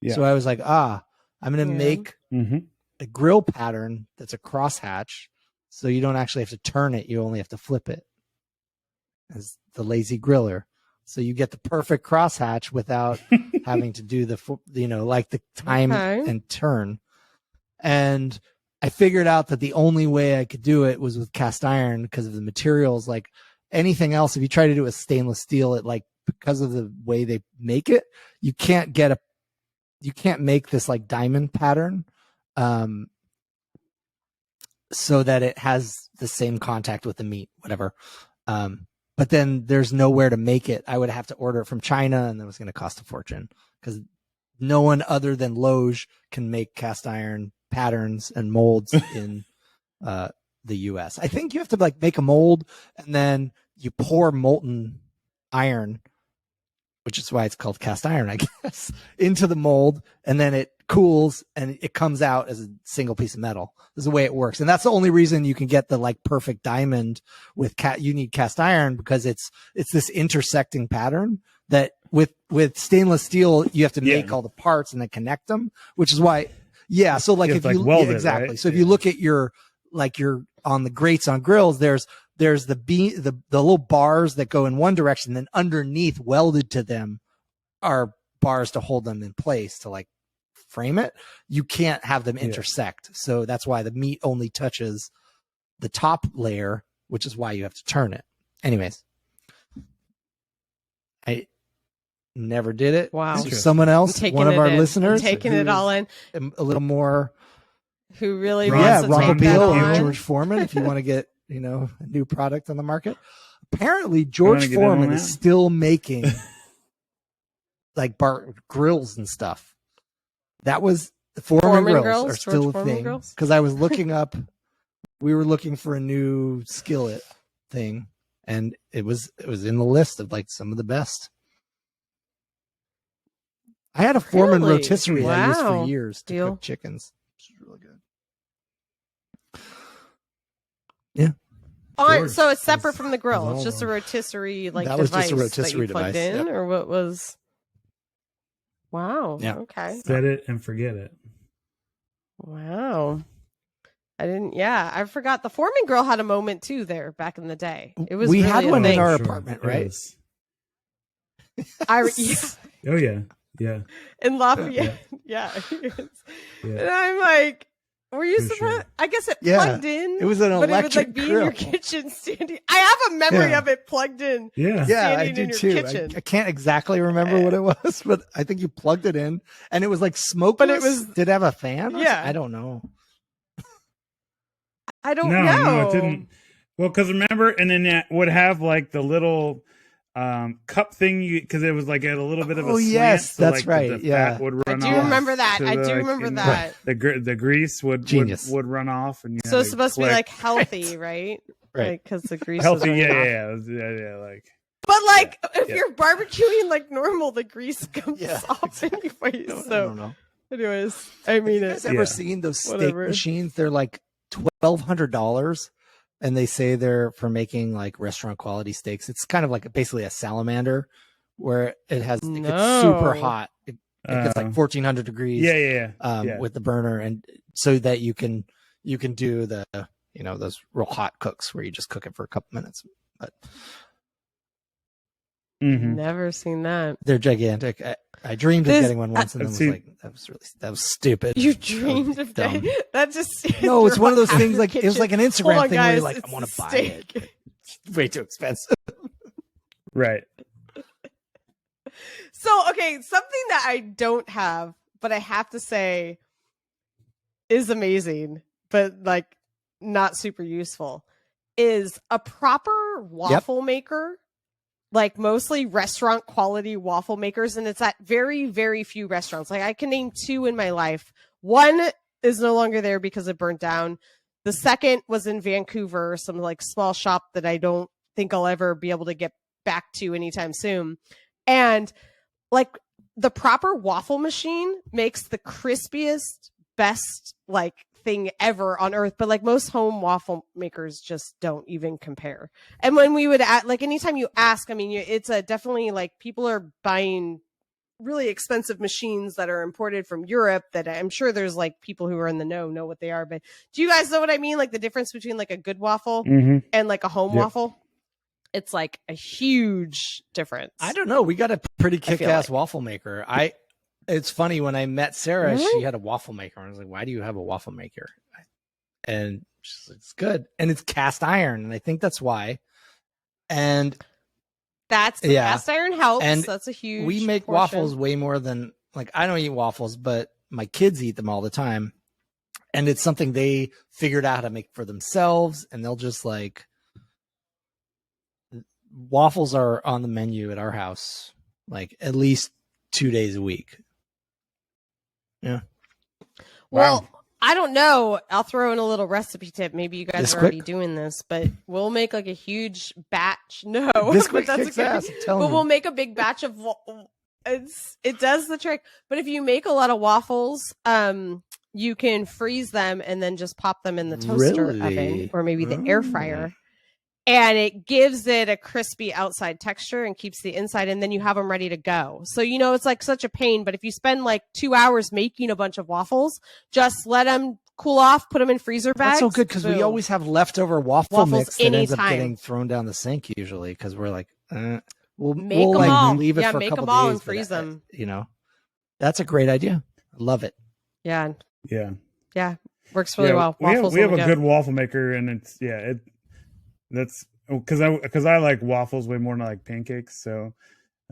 Yeah. So I was like, I'm going to make a grill pattern that's a cross hatch. So you don't actually have to turn it. You only have to flip it as the Lazy Griller. So you get the perfect cross hatch without having to do like the time and turn. And I figured out that the only way I could do it was with cast iron because of the materials. Like anything else, if you try to do it with stainless steel, because of the way they make it, you can't make this like diamond pattern, so that it has the same contact with the meat, whatever. But then there's nowhere to make it. I would have to order it from China, and that was going to cost a fortune because no one other than Loge can make cast iron patterns and molds in the US. I think you have to like make a mold and then you pour molten iron, which is why it's called cast iron, I guess, into the mold, and then it cools and it comes out as a single piece of metal. This is the way it works. And that's the only reason you can get the like perfect diamond with you need cast iron, because it's this intersecting pattern that with stainless steel, you have to make all the parts and then connect them, which is why. Yeah. So like if you exactly. Right? So if you look at your on the grates on grills, there's the little bars that go in one direction, then underneath welded to them are bars to hold them in place to like frame it. You can't have them intersect. So that's why the meat only touches the top layer, which is why you have to turn it. Anyways, I never did it. Wow. So someone else, one of our listeners, taking it all in, a little more, who really wants to Ron take that Beal on. or George Foreman, if you want to get a new product on the market. Apparently, George Foreman is still making like grills and stuff. That was the Foreman grills are still a thing, because I was looking up. We were looking for a new skillet thing, and it was in the list of like some of the best. I had a Foreman rotisserie I used for years to cook chickens, which is really good. Yeah. So it's separate was- from the grill. was It's all just a wrong. rotisserie like That was device just a rotisserie that you plugged device, in, yep. or what was? Wow. Yeah. Okay. Set it and forget it. Wow. I didn't. Yeah, I forgot the Foreman grill had a moment too there back in the day. It was. We really had a one in thing. our Sure, apartment, it right? was. Yeah, Oh yeah, yeah, in Lafayette. Yeah. And yeah. I'm like, were you For supposed? sure. I guess it Yeah, plugged in. it was an but it would electric like be in your grill. kitchen standing. I have a memory Yeah. of it plugged in. Yeah. Yeah, I standing do in your too. kitchen. I can't exactly remember what it was, but I think you plugged it in, and it was like smokeless. But it was- Did it have a fan? Yeah. I don't know. I don't No, know. no, it didn't. Well, because remember, and then it would have like the little cup thing, because it was like at a little bit of a Oh, slant, yes, so, that's like, right, The yeah. fat would I run do off remember that. to I the, do like, remember and that. The grease Genius. would run off, and you So had it's supposed to be collect- like healthy, right? Right. Like because the grease healthy. was Yeah, running yeah, off. yeah, it was- yeah, like But like if yeah. you're barbecuing like normal, the grease comes Yeah, off exactly. anyways. I So, don't know. anyways, I Have mean you it. guys ever Yeah. seen those steak Whatever. machines? They're like $1,200, and they say they're for making like restaurant quality steaks. It's kind of like basically a salamander, where it gets super No. hot. It gets like 1,400 degrees. yeah, yeah, yeah. With the burner, and so that you can do the those real hot cooks where you just cook it for a couple minutes. But Mhm. Never seen that. they're gigantic. I dreamed of This- getting one once, and then was See- like, that was stupid. You dreamed of dumb. that? That just No, it's one of those half things your like it was kitchen. like an Hold Instagram on, thing where guys, you're like, it's I want to a buy steak. it. It's way too expensive. Right. So, okay, something that I don't have, but I have to say is amazing, but like not super useful, is a proper waffle maker, like mostly restaurant quality waffle makers. And it's at very, very few restaurants. Like I can name two in my life. One is no longer there because it burnt down. The second was in Vancouver, some like small shop that I don't think I'll ever be able to get back to anytime soon. And like the proper waffle machine makes the crispiest, best like thing ever on earth. But like most home waffle makers just don't even compare. And when we would like anytime you ask, I mean, it's a definitely like people are buying really expensive machines that are imported from Europe that I'm sure there's like people who are in the know what they are. But do you guys know what I mean? Like the difference between like a good waffle Mm-hmm. and like a home Yep. waffle? It's like a huge difference. I don't know. We got a pretty feel kick-ass like- waffle maker. It's funny when I met Sarah, Really? she had a waffle maker. And I was like, why do you have a waffle maker? And she's like, it's good. And it's cast iron. And I think that's why. And That's the Yeah. cast iron helps. And That's a huge we make portion. waffles way more than like I don't eat waffles, but my kids eat them all the time. And it's something they figured out how to make for themselves. And they'll just like waffles are on the menu at our house like at least 2 days a week. Yeah. Well, Wow. I don't know. I'll throw in a little recipe tip. Maybe you guys Bisquick? are already doing this, but we'll make like a huge batch. No, Bisquick but that's kicks okay. ass, I'm telling But you. we'll make a big batch of. It does the trick. But if you make a lot of waffles, you can freeze them and then just pop them in the toaster oven Really? or maybe the air fryer. And it gives it a crispy outside texture and keeps the inside, and then you have them ready to go. So, it's like such a pain, but if you spend like 2 hours making a bunch of waffles, just let them cool off, put them in freezer bags. That's so good because we boom. always have leftover waffle Waffles mix that ends up anytime. getting thrown down the sink usually because we're like, we'll Make we'll 'em like all. leave it Yeah, for a make couple 'em all days, and but, freeze them. That's a great idea. I love it. Yeah. Yeah. Yeah. Works really well. We have, Waffles we have on a the go. good waffle maker, and that's because I like waffles way more than I like pancakes. So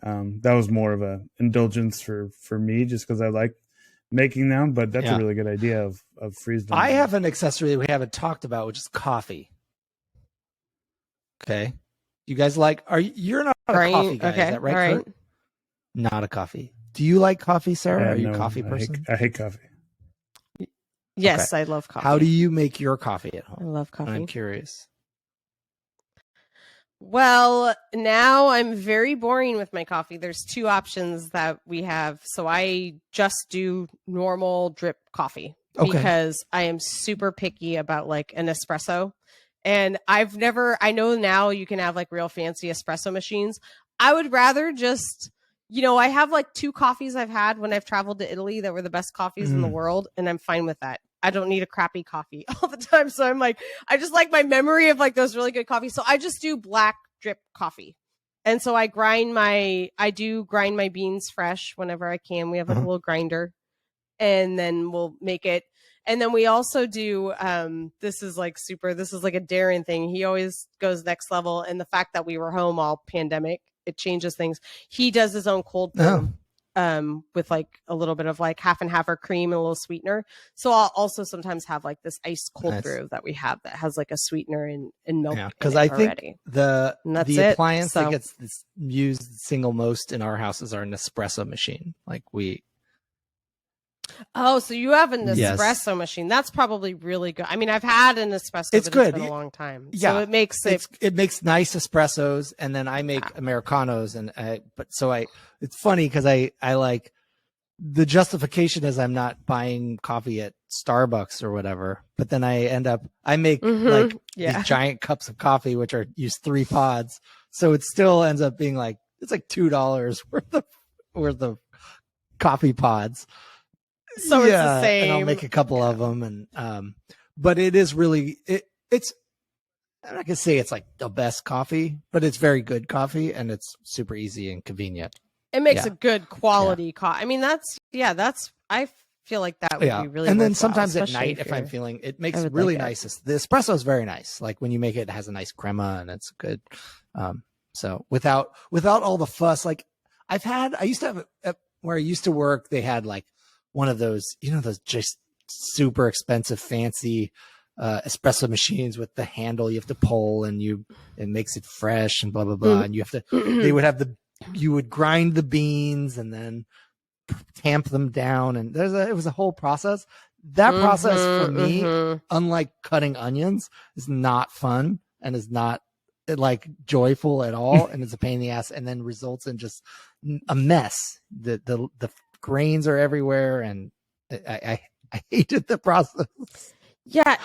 that was more of a indulgence for me, just because I like making them. But that's Yeah. a really good idea of freeze them. I have an accessory that we haven't talked about, which is coffee. Okay. You guys you're not a Right, coffee guy, okay, is that right? all right. Kurt? Not a coffee. Do you like coffee, Sarah? Are you a No, coffee I person? hate coffee. Yes, I love coffee. How do you make your coffee at I home? love coffee. I'm curious. Well, now I'm very boring with my coffee. There's two options that we have. So I just do normal drip coffee Okay. because I am super picky about like an espresso. And I know now you can have like real fancy espresso machines. I would rather just, I have like 2 coffees I've had when I've traveled to Italy that were the best coffees in the world. And I'm fine with that. I don't need a crappy coffee all the time. So I'm like, I just like my memory of like those really good coffees. So I just do black drip coffee. And so I do grind my beans fresh whenever I can. We have like a little grinder, and then we'll make it. And then we also do, this is like a Darren thing. He always goes next level. And the fact that we were home all pandemic, it changes things. He does his own cold brew. With like a little bit of like half and half or cream and a little sweetener. So I'll also sometimes have like this ice cold brew that we have that has like a sweetener and milk. Yeah, because I think the appliance that gets used single most in our house is our Nespresso machine. Like Oh, so you have an espresso machine. That's probably really good. I mean, I've had an espresso, it's good. It's been a long time. Yeah. So it makes nice espressos, and then I make Americanos, it's funny because I like, the justification is I'm not buying coffee at Starbucks or whatever, but then I make like these giant cups of coffee, which use 3 pods. So it still ends up being like, it's like $2 worth of coffee pods. So it's the same. And I'll make a couple of them, and but it is really it's I'm not gonna say it's like the best coffee, but it's very good coffee, and it's super easy and convenient. It makes a good quality coffee. I mean, I feel like that would be really. And then sometimes at night, if I'm feeling, it makes really nice. The espresso is very nice. Like when you make it, it has a nice crema, and it's good. So without all the fuss, like I used to have where I used to work, they had like one of those, those just super expensive, fancy espresso machines with the handle you have to pull, and it makes it fresh and blah, blah, blah. And you have to, you would grind the beans and then tamp them down. And it was a whole process. That process for me, unlike cutting onions, is not fun and is not like joyful at all. And it's a pain in the ass, and then results in just a mess. The grains are everywhere, and I hated the process. Yeah.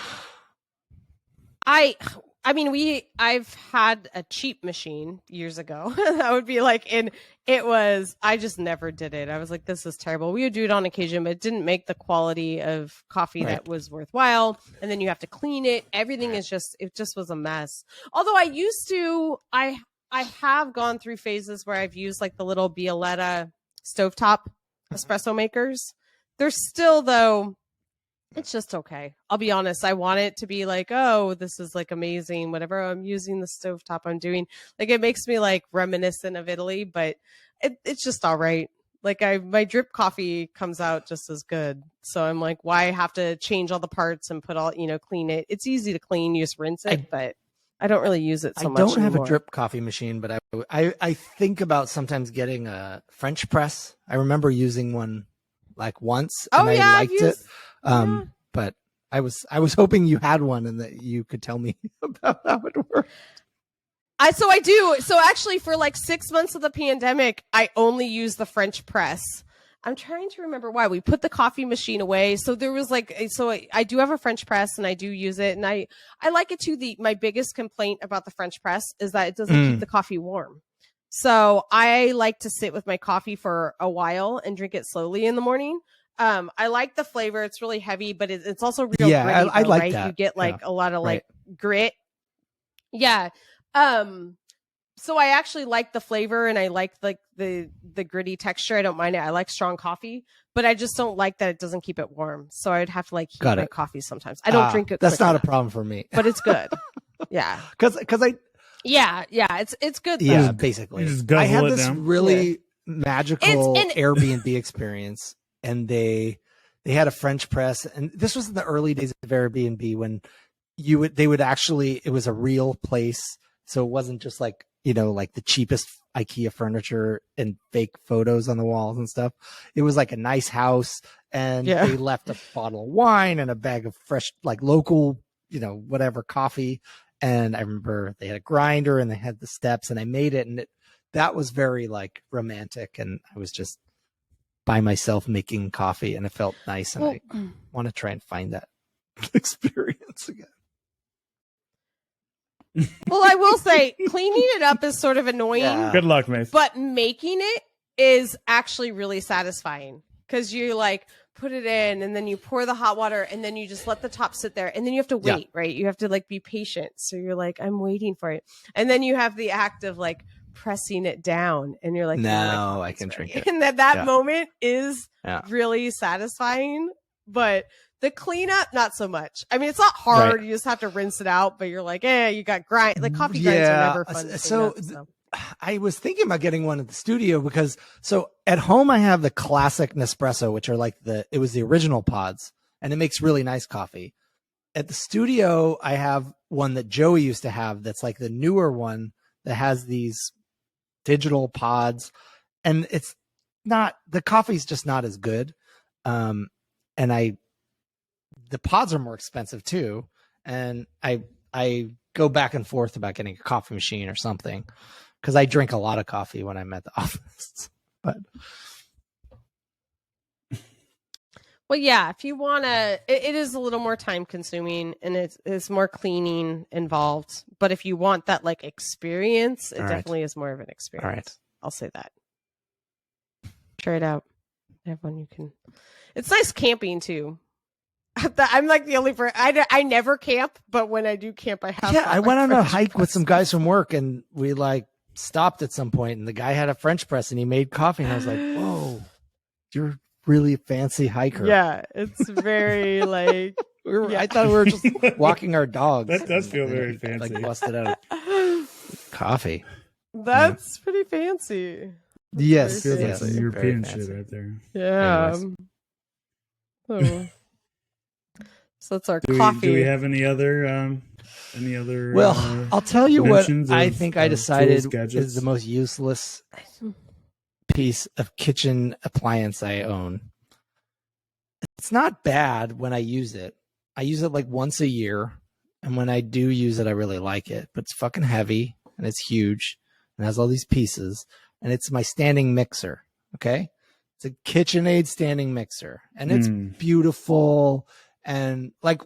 I've had a cheap machine years ago. That would be like, I just never did it. I was like, this is terrible. We would do it on occasion, but it didn't make the quality of coffee that was worthwhile. And then you have to clean it. Everything it just was a mess. Although I have gone through phases where I've used like the little Violetta stovetop espresso makers. They're still, though, it's just okay. I'll be honest. I want it to be like, oh, this is like amazing. Whatever I'm using the stovetop I'm doing, like it makes me like reminiscent of Italy, but it's just all right. Like my drip coffee comes out just as good. So I'm like, why have to change all the parts and put all, clean it? It's easy to clean. You just rinse it, but I don't really use it so much. I don't have a drip coffee machine, but I think about sometimes getting a French press. I remember using one like once, and I liked it. But I was hoping you had one and that you could tell me about how it works. So I do. So actually, for like 6 months of the pandemic, I only used the French press. I'm trying to remember why. We put the coffee machine away. So there was I do have a French press, and I do use it, and I like it too. My biggest complaint about the French press is that it doesn't keep the coffee warm. So I like to sit with my coffee for a while and drink it slowly in the morning. I like the flavor. It's really heavy, but it's also real gritty, I like right? that. You get like a lot of like grit. Yeah. So I actually like the flavor, and I like like the gritty texture. I don't mind it. I like strong coffee, but I just don't like that it doesn't keep it warm. So I'd have to like heat my coffee sometimes. I don't drink it. That's not a problem for me, but it's good. Yeah. Because I. Yeah. It's good. Though. Yeah, basically. I had this really magical Airbnb experience, and they had a French press, and this was in the early days of Airbnb when they would actually, it was a real place. So it wasn't just like, like the cheapest IKEA furniture and fake photos on the walls and stuff. It was like a nice house, and they left a bottle of wine and a bag of fresh, like local, whatever coffee. And I remember they had a grinder and they had the steps, and I made it, and that was very like romantic. And I was just by myself making coffee, and it felt nice. And I want to try and find that experience again. Well, I will say cleaning it up is sort of annoying, Yeah. Good luck, Mace. but making it is actually really satisfying because you like put it in and then you pour the hot water and then you just let the top sit there and then you have to wait, right? You have to like be patient. So you're like, I'm waiting for it. And then you have the act of like pressing it down and you're like, now I can drink it. And that Yeah. moment is Yeah. really satisfying, but the cleanup, not so much. I mean, it's not hard. Right. You just have to rinse it out, but you're like, you got grind. Like coffee grinds are never fun. To So, clean up, I was thinking about getting one at the studio because so at home I have the classic Nespresso, which are like it was the original pods, and it makes really nice coffee. At the studio, I have one that Joey used to have that's like the newer one that has these digital pods, and it's not, the coffee's just not as good. And the pods are more expensive too. And I go back and forth about getting a coffee machine or something because I drink a lot of coffee when I'm at the office. But well, yeah, if you want to, it is a little more time consuming and it's more cleaning involved. But if you want that like experience, it All right. definitely is more of an experience. All right. I'll say that. Try it out. Everyone, you can. It's nice camping too. I'm like the only person. I never camp, but when I do camp, I have. yeah, I went on a French hike with press. some guys from work, and we like stopped at some point, and the guy had a French press, and he made coffee, and I was like, "Whoa, you're really a fancy hiker." Yeah, it's very like. Yeah. I thought we were just walking our dogs. That does feel and very then, fancy. Like busted out coffee. That's pretty fancy. Yes, very Feels like yes, some fancy. European very shit fancy. right there. Yeah. Anyways. So that's our Do coffee. we have any other? Well, I'll tell you what mentions I of- think I of decided tools, gadgets? is the most useless piece of kitchen appliance I own. It's not bad when I use it. I use it like once a year, and when I do use it, I really like it. But it's fucking heavy and it's huge and has all these pieces, and it's my standing mixer. Okay, it's a KitchenAid standing mixer, and it's beautiful. And like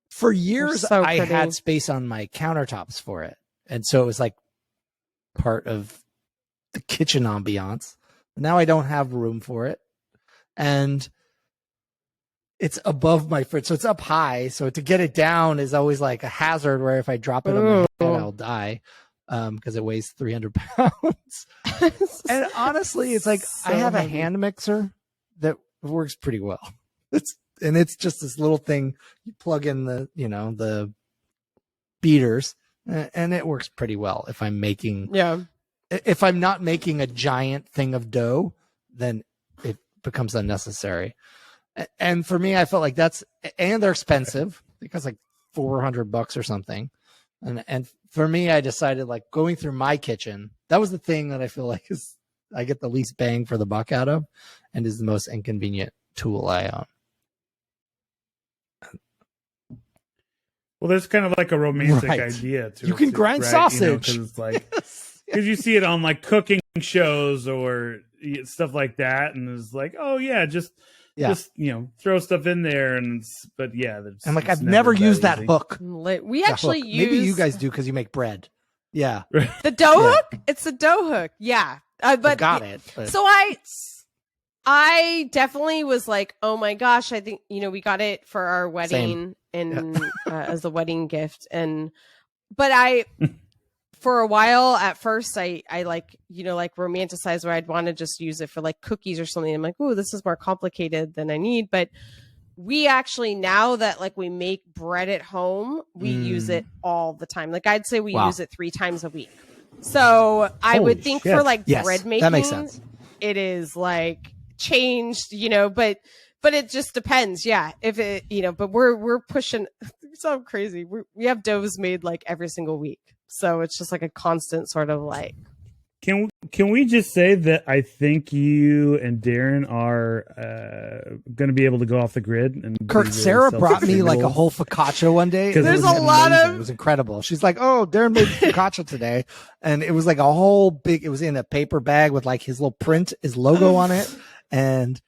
for years, so I pretty. had space on my countertops for it, and so it was like part of the kitchen ambiance. Now I don't have room for it, and it's above my fridge, so it's up high. So to get it down is always like a hazard. Where if I drop it on my head, I'll die because it weighs 300 pounds. And honestly, it's like I have a hand mixer that works pretty well. It's just this little thing you plug in the beaters, and it works pretty well. If I'm not making a giant thing of dough, then it becomes unnecessary. And for me, I felt like and they're expensive because like $400 or something. And for me, I decided like going through my kitchen, that was the thing that I feel like is I get the least bang for the buck out of, and is the most inconvenient tool I own. Well, there's kind of like a romantic Right. idea to You it, can too, grind right? sausage. Because it's like because you see it on like cooking shows or stuff like that, and it's like, oh yeah, just throw stuff in there, and I'm like, I've never used that easy. hook. We The actually hook. use Maybe you guys do because you make bread. Yeah, the dough Yeah. hook. It's a dough hook. Yeah, but I got it. But So I definitely was like, oh my gosh, I think, we got it for our wedding and as a wedding gift. But for a while at first, I like romanticized where I'd want to just use it for like cookies or something. I'm like, oh, this is more complicated than I need. But we actually, now that like we make bread at home, we use it all the time. Like I'd say we use it 3 times a week. So I Holy would think shit. for like Yes, bread making, that makes sense. it is like changed, but it just depends. Yeah. If it, but we're pushing so crazy. We have doughs made like every single week. So it's just like a constant sort of like. Can we just say that I think you and Darren are going to be able to go off the grid? And Kurt, be really Sarah brought me like a self-sustainable? whole focaccia one day. 'Cause It there's was a lot amazing. of- It was incredible. She's like, "Oh, Darren made focaccia today," and it was like a whole big. It was in a paper bag with like his little print, his logo on it, and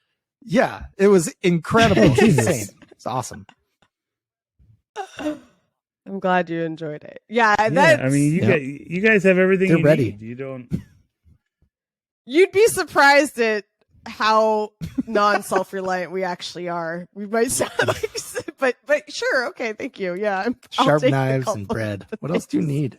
yeah, it was incredible. It's insane. It's awesome. I'm glad you enjoyed it. Yeah, Yeah, that's, I mean, you guys have everything They're you ready. need. You don't. you'd be surprised at how non-self-reliant we actually are. We might sound like, but sure, okay, thank you. Yeah, I'll Sharp take the knives and compliment. bread. What else do you need?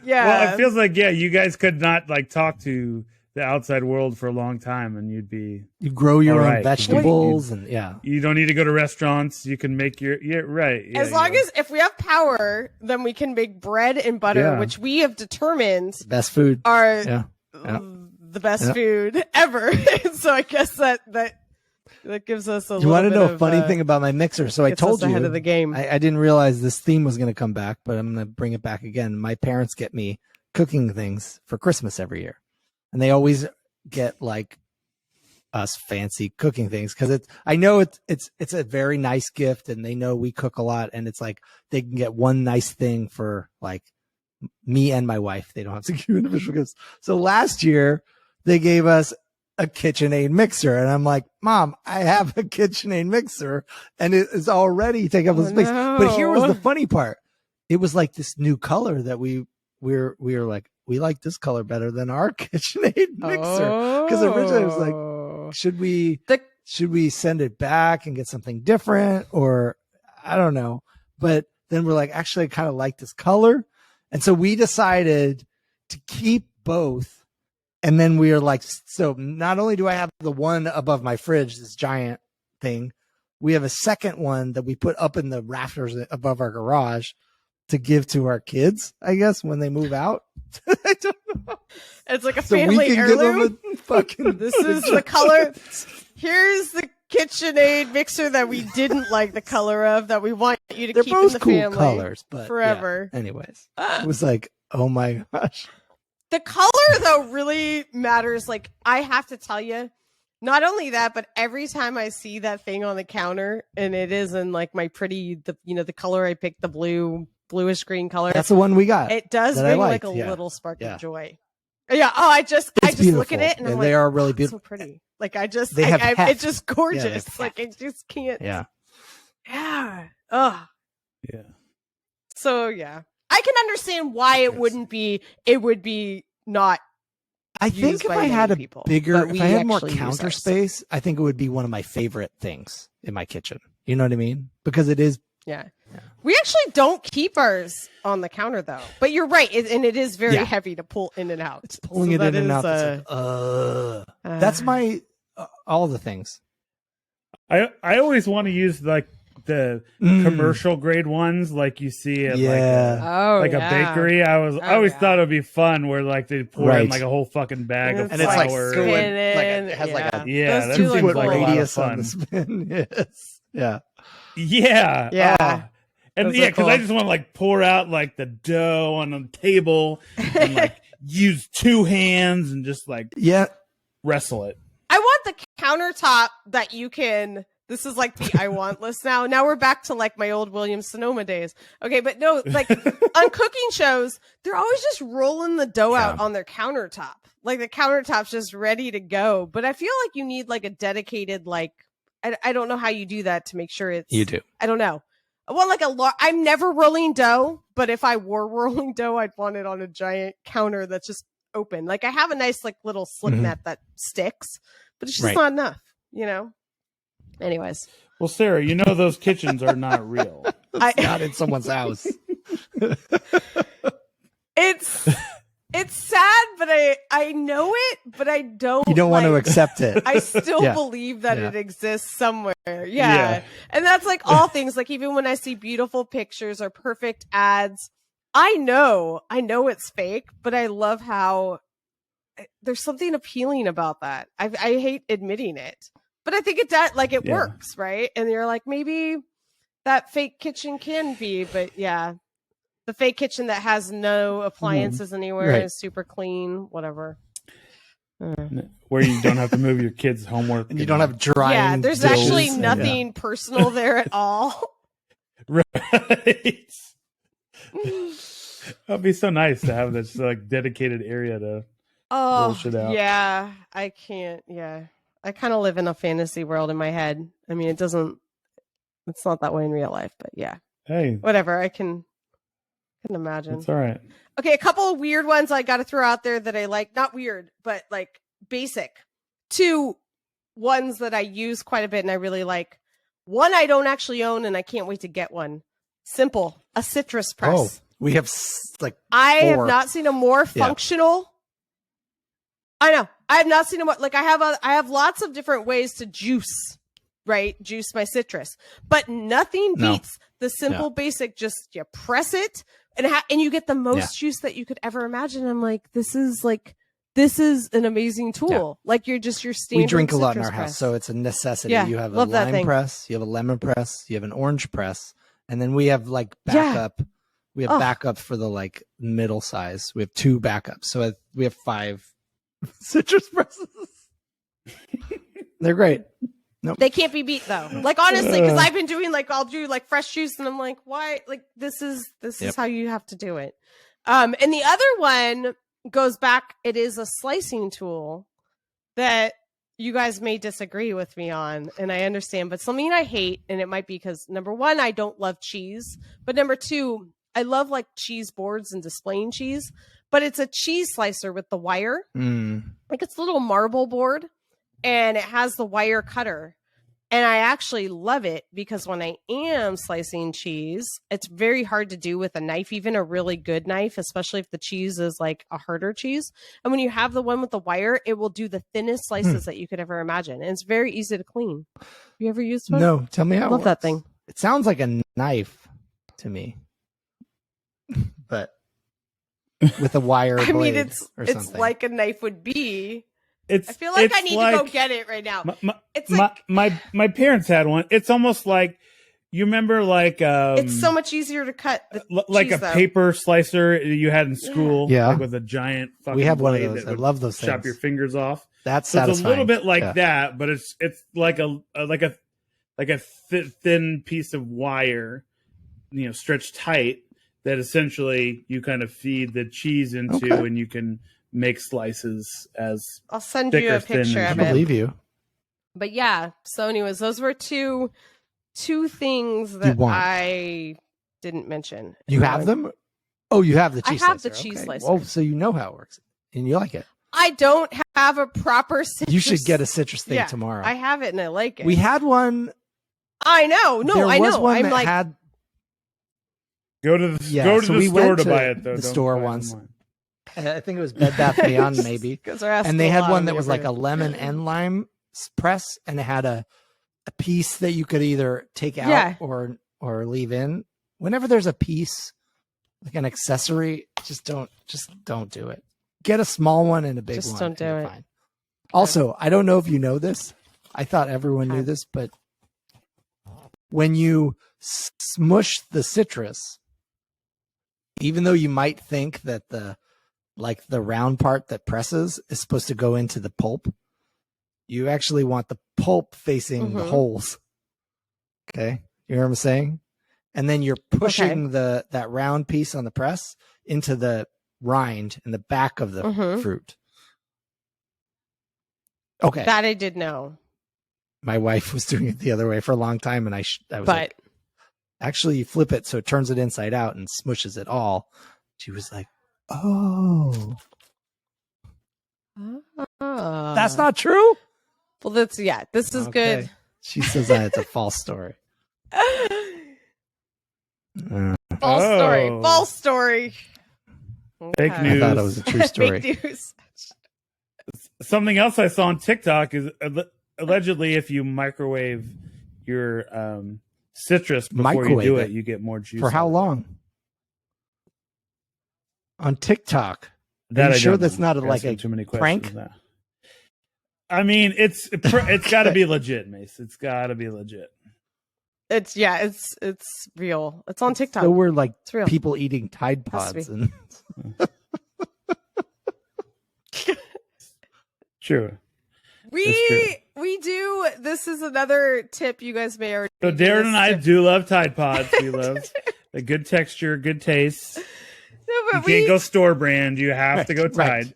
Yeah. Well, it feels like you guys could not like talk to the outside world for a long time, and you'd be. You grow your All own right. vegetables and yeah. You don't need to go to restaurants. You can make your right. Yeah, as long as if we have power, then we can make bread and butter, Yeah. which we have determined Best food. are Yeah. the best Yeah. food ever. So I guess that gives us a You little want to bit know of, a funny thing about my mixer? So I gets told us you ahead of the game. I didn't realize this theme was going to come back, but I'm going to bring it back again. My parents get me cooking things for Christmas every year, and they always get like us fancy cooking things because I know it's a very nice gift, and they know we cook a lot, and it's like they can get one nice thing for like me and my wife. They don't have to give individual gifts. So last year they gave us a KitchenAid mixer, and I'm like, Mom, I have a KitchenAid mixer, and it is already taking up the space. no. But here was the funny part: it was like this new color that we were like, we like this color better than our KitchenAid mixer, because originally it was like, should we send it back and get something different, or I don't know. But then we're like, actually, I kind of like this color, and so we decided to keep both. And then we are like, so not only do I have the one above my fridge, this giant thing, we have a second one that we put up in the rafters above our garage to give to our kids, I guess, when they move out. I don't know. It's like a So family we can heirloom. give them a fucking. This is the color. Here's the KitchenAid mixer that we didn't like the color of, that we want you to They're keep in both the cool family colors, but forever. yeah. Anyways, it was like, oh my gosh. The color though really matters. Like, I have to tell you, not only that, but every time I see that thing on the counter, and it is in like my pretty, the color I picked, the bluish green color. That's the one we got. It does that I bring like liked, a yeah. little spark Yeah. of joy. Yeah. Oh, I just beautiful. look at it and I'm They like, are really "Oh, it's beautiful. so pretty. Like They have heft. it's just gorgeous. Yeah, they have like I just can't. Yeah. Yeah. Oh. Yeah. So yeah, I can understand why it wouldn't be. It would be not. I used think if by I had a many people, bigger, but if we I had more actually use counter ours. space, I think it would be one of my favorite things in my kitchen. You know what I mean? Because it is. Yeah. We actually don't keep ours on the counter though. But you're right, and it is very Yeah. heavy to pull in and out. It's pulling So it that in and is, out. It's like, that's my all the things. I always want to use like the commercial grade ones, like you see at Yeah. like a bakery. I always yeah. thought it'd be fun where like they pour in Right. like a whole fucking bag of And And it's like flour. going, spinning, like it has like a Yeah, Those that's do 2 look foot like a lot of radius on fun. the spin. Yes. Yeah. Yeah. Yeah. And Those yeah, are because I cool. just want to like pour out like the dough on the table and like use 2 hands and just like Yeah. wrestle it. I want the countertop that you can. This is like the I want list now. Now we're back to like my old Williams Sonoma days. Okay, but no, like on cooking shows, they're always just rolling the dough out on their countertop. Like the countertop's just ready to go. But I feel like you need like a dedicated, like, I don't know how you do that to make sure it's. You do. I don't know. I want like I'm never rolling dough, but if I were rolling dough, I'd want it on a giant counter that's just open. Like I have a nice like little slip mat that sticks, but it's just Right. not enough, you know? Anyways. Well, Sarah, you know those kitchens are not real. It's not in someone's house. It's sad, but I know it, but I don't. You don't want to like, accept it. I still Yeah. believe that Yeah. it exists somewhere. Yeah. Yeah. And that's like all things. Like even when I see beautiful pictures or perfect ads, I know it's fake, but I love how there's something appealing about that. I hate admitting it, but I think it does. Like it Yeah. works, right? And you're like, maybe that fake kitchen can be, but yeah. The fake kitchen that has no appliances anywhere Right. is super clean, whatever. Where you don't have to move your kids' homework. And you don't have drying. Yeah, there's dishes. actually Yeah. nothing personal there at all. Right. That'd be so nice to have this like dedicated area to roll Oh, shit out. yeah, I can't. Yeah, I kind of live in a fantasy world in my head. I mean, it's not that way in real life, but yeah. Hey, whatever. I can imagine. it's all right. Okay, a couple of weird ones I got to throw out there that I like. Not weird, but like basic. 2 ones that I use quite a bit and I really like. One I don't actually own and I can't wait to get one. Simple, a citrus press. Oh, we have like I 4. have not seen a more functional. I know. I have not seen a more, like I have lots of different ways to juice, right? Juice my citrus. But nothing beats the simple basic, just you press it and you get the most juice that you could ever imagine. I'm like, this is an amazing tool. Like your standard. We drink a lot in our press. house, so it's a necessity. Yeah, You have a love that lime thing. press, you have a lemon press, you have an orange press, and then we have like backup. We have backup for the like middle size. We have 2 backups, so we have 5 citrus presses. They're great. Nope. They can't be beat though. Like honestly, because I've been doing like I'll do like fresh juice, and I'm like, why? Like this is how you have to do it. And the other one goes back. It is a slicing tool that you guys may disagree with me on, and I understand, but something I hate, and it might be because number 1, I don't love cheese, but number 2, I love like cheese boards and displaying cheese, but it's a cheese slicer with the wire. Like it's a little marble board and it has the wire cutter. And I actually love it because when I am slicing cheese, it's very hard to do with a knife, even a really good knife, especially if the cheese is like a harder cheese. And when you have the one with the wire, it will do the thinnest slices that you could ever imagine. And it's very easy to clean. Have you ever used one? No, tell me how. I love that thing. It sounds like a knife to me, but with a wire I blade mean, or it's something. like a knife would be. I It's. feel like it's I need to go get it right now. It's like my parents had one. It's almost like you remember like it's so much easier to cut the like cheese, a though. paper slicer you had in school. Yeah. Like with a giant fucking We have one of blade those. that I would love those chop things. your fingers off. That's So it's satisfying. a little bit like Yeah. that, but it's like a thin piece of wire, stretched tight that essentially you kind of feed the cheese into, Okay. and you can make slices as I'll send thick you or a thin picture as of I it. believe you. But yeah, so anyways, those were two things that want. I didn't mention. You have them? Oh, you have the I cheese have slicer. the cheese Okay. slicer. Oh, so you know how it works. And you like it. I don't have a proper citrus. You should get a citrus thing Yeah, tomorrow. I have it and I like it. We had one. I know. No, there I was know. one I'm that like, had. go to the Yeah, so we store went to to buy it though. the Don't store buy it once. online. I think it was Bed Bath Beyond, maybe. 'cause they're asking And they a had lot one of that me was over like a here. lemon and lime press, and it had a piece that you could either take out Yeah. or leave in. Whenever there's a piece, like an accessory, just don't do it. Get a small one and a big Just one. don't and do you're it. fine. Also, I don't know if you know this. I thought everyone knew Okay. this, but when you smush the citrus, even though you might think that the round part that presses is supposed to go into the pulp, you actually want the pulp facing the Mhm. holes. Okay, you hear what I'm saying? And then you're pushing that round piece on the press into the rind in the back of the Mhm. fruit. Okay, That I did know. my wife was doing it the other way for a long time, and I was But like, actually, you flip it so it turns it inside out and smushes it all. She was like, oh, that's not true. Well, this is Okay. She says that it's a false story. good. False story. Fake Okay. news. I thought it was a true story. Fake news. Something else I saw on TikTok is allegedly if you microwave your citrus before Microwave you do it? it, you get more juice. For how out of it. long? On TikTok. That you I sure don't that's know. not You're like asking a too many prank? questions now. I mean, it's got to be legit, Mace. It's got to be legit. It's real. It's on TikTok. So we're like It's real. people eating Tide Has to Pods. be. And True. We do. This is another tip you guys may already. So do Darren this and I tip. do love Tide Pods. We love a good texture, good taste. No, You but can't go store brand. You have to go Right.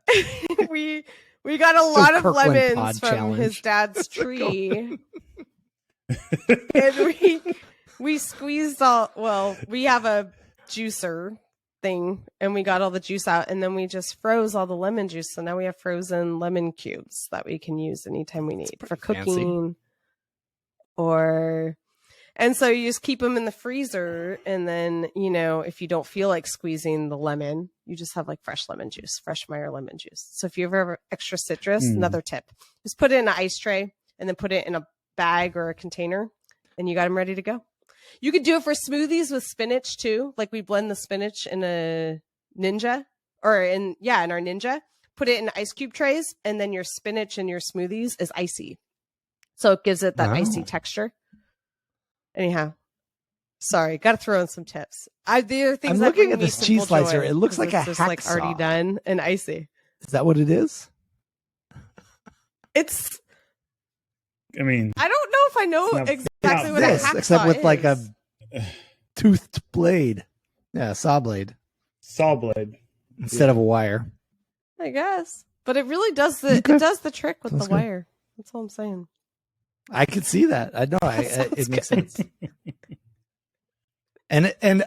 Tide. we got a lot of Kirkland lemons Pod from Challenge. his dad's tree, and we squeezed all. Well, we have a juicer thing, and we got all the juice out, and then we just froze all the lemon juice. So now we have frozen lemon cubes that we can use anytime we need for cooking, and so you just keep them in the freezer, and then if you don't feel like squeezing the lemon, you just have like fresh lemon juice, fresh Meyer lemon juice. So if you ever have extra citrus, another tip, just put it in an ice tray and then put it in a bag or a container, and you got them ready to go. You could do it for smoothies with spinach too. Like we blend the spinach in a Ninja in our Ninja, put it in ice cube trays, and then your spinach in your smoothies is icy. So it gives it that icy texture. Anyhow, sorry, got to throw in some tips. I'm looking at this cheese slicer. It looks like a hacksaw. Like already done and icy. Is that what it is? It's. I mean, I don't know if I know exactly what a hacksaw except with is. like a toothed blade. Yeah, saw blade. Saw blade instead of a wire. I guess, but it really does it does the trick with the wire. That's all I'm saying. I could see that. I know. It makes sense. And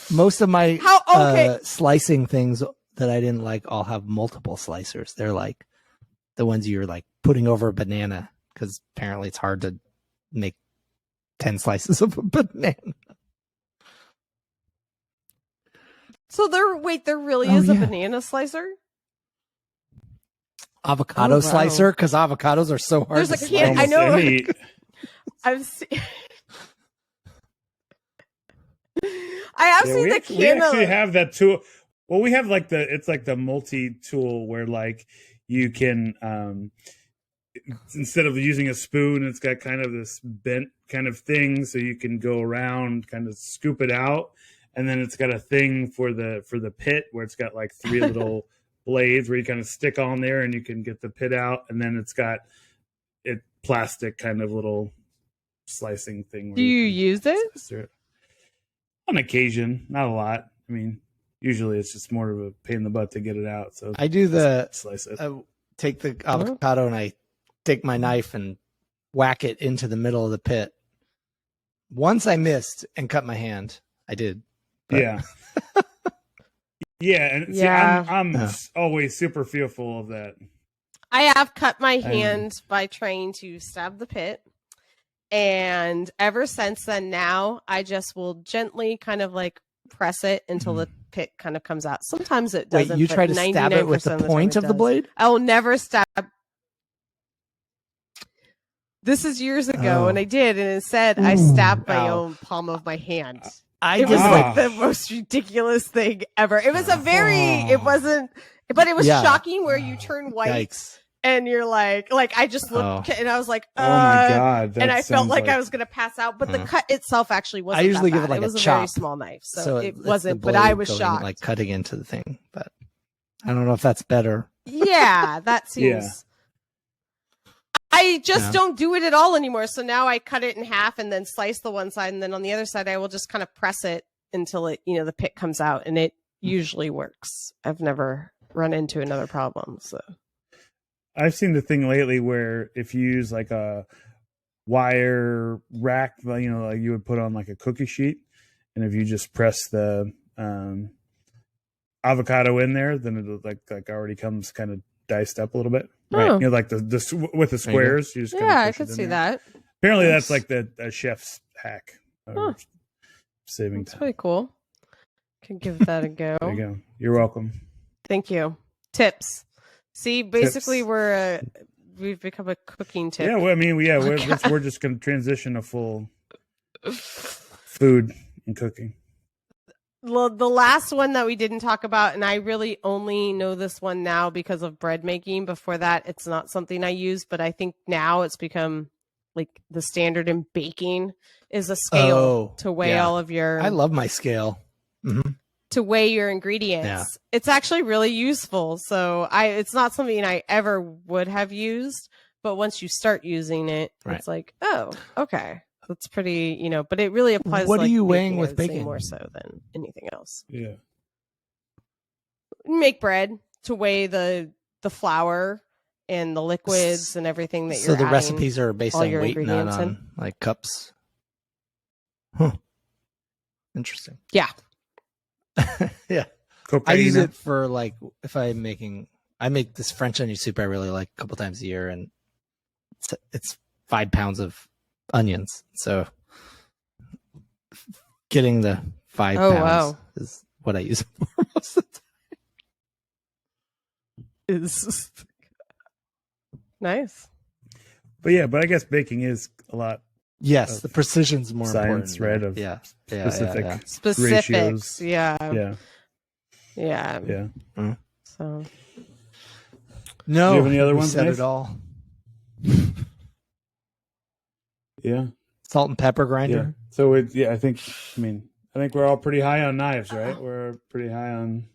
most of my slicing things that I didn't like all have multiple slicers. They're like the ones you're like putting over a banana, because apparently it's hard to make 10 slices of a banana. So there really is a banana slicer? Avocado slicer, because avocados are so hard to slice. I know. I've seen. I have seen the can. We actually have that tool. Well, we have like it's like the multi-tool where like you can instead of using a spoon, it's got kind of this bent kind of thing, so you can go around, kind of scoop it out, and then it's got a thing for the pit where it's got like 3 little blades where you kind of stick on there and you can get the pit out, and then it's got plastic kind of little slicing thing. Do you use it? On occasion, not a lot. I mean, usually it's just more of a pain in the butt to get it out. So I do slice it. I take the avocado and I take my knife and whack it into the middle of the pit. Once I missed and cut my hand. I did. But... Yeah. Yeah, and see, I'm always super fearful of that. I have cut my hand by trying to stab the pit, and ever since then, now I just will gently kind of like press it until the pit kind of comes out. Sometimes it doesn't. Wait, you try to stab it with the point of the blade? I will never stab. This is years ago, and I did, and it said I stabbed my own palm of my hand. It was like the most ridiculous thing ever. It was it wasn't, but it was shocking where you turn white and you're like I just looked and I was like, oh my God. And I felt like I was going to pass out, but the cut itself actually wasn't. I usually that give it bad. like it was a very chop. small knife. So it wasn't, but I was shocked. Like cutting into the thing, but I don't know if that's better. Yeah, that seems. I just don't do it at all anymore. So now I cut it in half and then slice the one side, and then on the other side I will just kind of press it until it, the pit comes out, and it usually works. I've never run into another problem. So I've seen the thing lately where if you use like a wire rack, like you would put on like a cookie sheet, and if you just press the avocado in there, then it'll like already comes kind of diced up a little bit. Right. Like the with the squares. You just I could see that. Apparently that's like a chef's hack. Saving time. That's pretty cool. Can give that a go. There you go. You're welcome. Thank you. Tips. See, basically we've become a cooking tip. Yeah, well, I mean, we're just going to transition to full food and cooking. Well, the last one that we didn't talk about, and I really only know this one now because of bread making. Before that, it's not something I use, but I think now it's become like the standard in baking is a scale to weigh all of your. I love my scale. Mm-hmm. To weigh your ingredients. Yeah. It's actually really useful. So it's not something I ever would have used, but once you start using it, it's like, oh, okay. That's pretty, but it really applies. What are you weighing baking, with baking? More so than anything else. Yeah. Make bread to weigh the flour and the liquids and everything that you're adding. So the recipes are based on weight, not on like cups. Interesting. Yeah. Yeah. Cocaine. I use it for like if I make this French onion soup I really like a couple times a year, and it's 5 pounds of onions. So getting the 5 pounds is what I use it for most of the time. Is nice. But I guess baking is a lot. Yes, the precision's more science, important. right? Of yeah. specific Specifics. ratios. Yeah. Yeah. So No. Do you have any other we ones, said Mace? it all. Yeah. Salt and pepper grinder. Yeah. So I think we're all pretty high on knives, right? We're pretty high on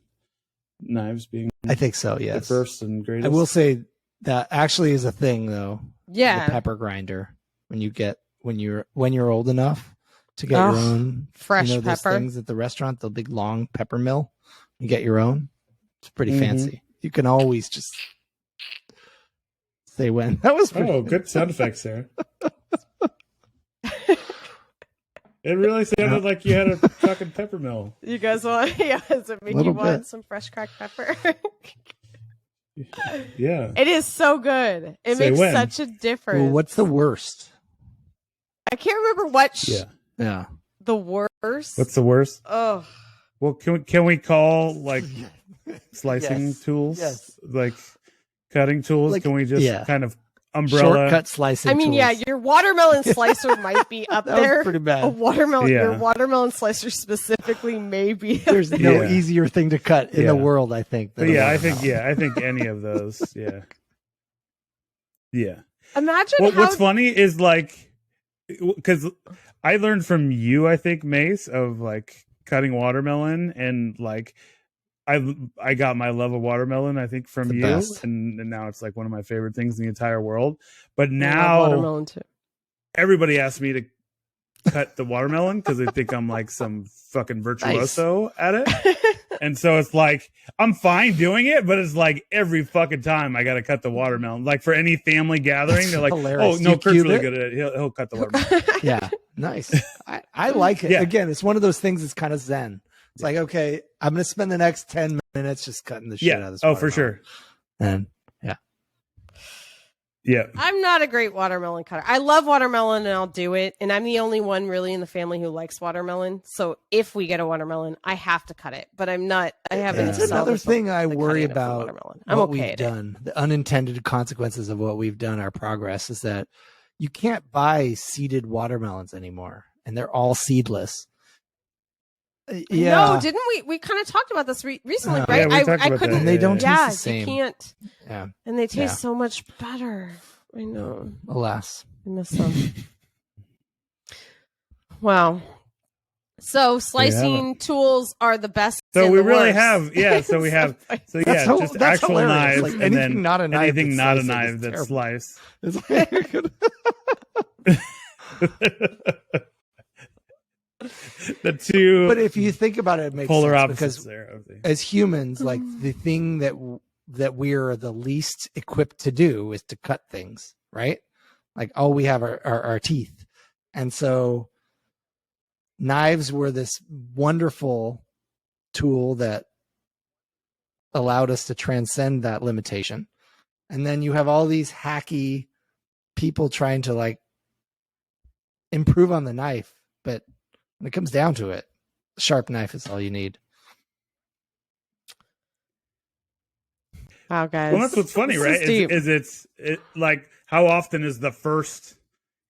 knives being I think so, yes. the first and greatest. I will say that actually is a thing though. yeah, The pepper grinder. When you're old enough to get your own fresh those pepper. things at the restaurant, the big long pepper mill. You get your own. It's pretty Mhm. fancy. You can always just say when. That was pretty good sound effects there. It really sounded like you had a fucking pepper mill. You guys want? Yeah, does it make you Little want bit. some fresh cracked pepper? Yeah. It is so good. It Say makes when. such a difference. Well, what's the worst? I can't remember what Yeah. the worst. What's the worst? Oh, Well, can we call like slicing Yes. tools? Yes. Like cutting tools? Like, Can we just yeah. kind of umbrella? Shortcut slicing I mean, tools. yeah, your watermelon slicer might be up That was there. pretty bad. A watermelon, Yeah. your watermelon slicer specifically may be. There's no Yeah. easier thing to cut in the world, I think. But than a I watermelon. think any of those. Yeah. Yeah. Imagine What's funny is like, because I learned from you, I think, Mace, of like cutting watermelon, and like I got my love of watermelon, I think, from The you, best. and now it's like one of my favorite things in the entire world. But I love now watermelon too. everybody asks me to cut the watermelon because they think I'm like some fucking virtuoso at it. And so it's like, I'm fine doing it, but it's like every fucking time I got to cut the watermelon. Like for any family gathering, That's they're like, hilarious. oh, Do no, you Kurt's cube really it? good at it. He'll cut the watermelon. Yeah, nice. I like it. Yeah. Again, it's one of those things that's kind of zen. It's like, okay, I'm going to spend the next 10 minutes just cutting the shit out of this. Oh, for watermelon. sure. And Yeah. I'm not a great watermelon cutter. I love watermelon and I'll do it. And I'm the only one really in the family who likes watermelon. So if we get a watermelon, I have to cut it. But I'm not. I haven't. it's excelled another with thing I the worry cutting of the about. watermelon. I'm what okay we've at it. done, the unintended consequences of what we've done, our progress is that you can't buy seeded watermelons anymore, and they're all seedless. Yeah, No, didn't we? We kind of talked about this recently, Yeah, right? we talked I about couldn't. that. and they don't Yeah, taste the same. you can't. Yeah, And they taste Yeah. so much better. I know. alas. I miss them. Wow. So slicing tools are the best. So and we the really worst. have, so we have, just that's actual hilarious. knives, Like, and anything then not a knife anything that's not a slicing is knife that's terrible. sliced. It's like- The two but if you think about it, it makes polar sense opposites because there. Of the, as humans, like the thing that we're the least equipped to do is to cut things, right? Like all we have are our teeth. And so knives were this wonderful tool that allowed us to transcend that limitation. And then you have all these hacky people trying to like improve on the knife, but when it comes down to it, a sharp knife is all you need. Wow, guys. well, that's what's funny, This right? is deep. It's like how often is the first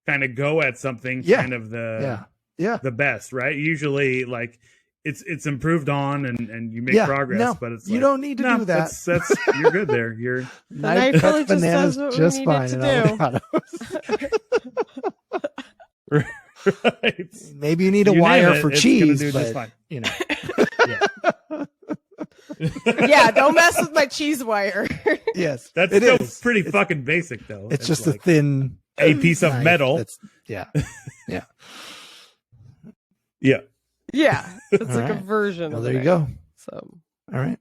kind of go at something kind of the the best, right? Usually, like it's improved on and you make progress, no, but it's you like, don't need to do that. That's you're good there. You're Knife knife cuts really just bananas does what we just need it fine to in do. avocados. right. Maybe you need a You name wire it, for it's cheese, gonna do just but fine. you know. Yeah, don't mess with my cheese wire. Yes, That's it still is. pretty It's- fucking basic, though. It's just like a thin a piece of knife metal. that's- yeah, Yeah. Yeah, it's All like a right. version. Well, of there it. you go. So All right,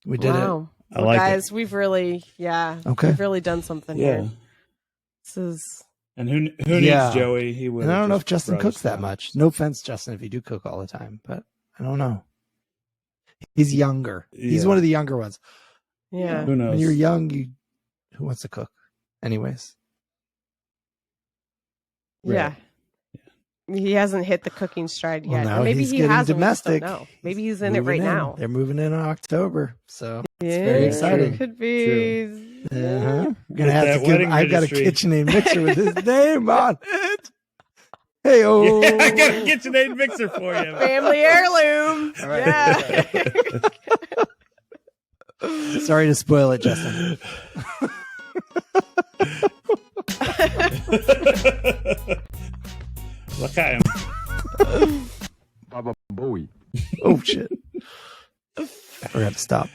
we did wow. I Well, like guys, we've really, Okay. we've really done something Yeah. here. This is And who Yeah. needs Joey? He would. And I don't know if Justin cooks that much. No offense, Justin, if you do cook all the time, but I don't know. He's younger. He's Yeah. one of the younger ones. Yeah. Who knows? When you're young, who wants to cook? Anyways. Yeah. He hasn't hit the cooking stride Well, yet. now Or maybe he's he getting has. domestic. No, maybe he's in it Moving right in. now. They're moving in October, so Yeah, it's very exciting. Could be. Uh-huh. With Gonna have that to give. wedding I've got a registry. KitchenAid mixer with his name on it. Hey, oh, Yeah, I got a KitchenAid mixer for you. Family heirloom. All right. Yeah. Sorry to spoil it, Justin. L'chaim. Baba Bowie. Oh shit! I forgot to stop.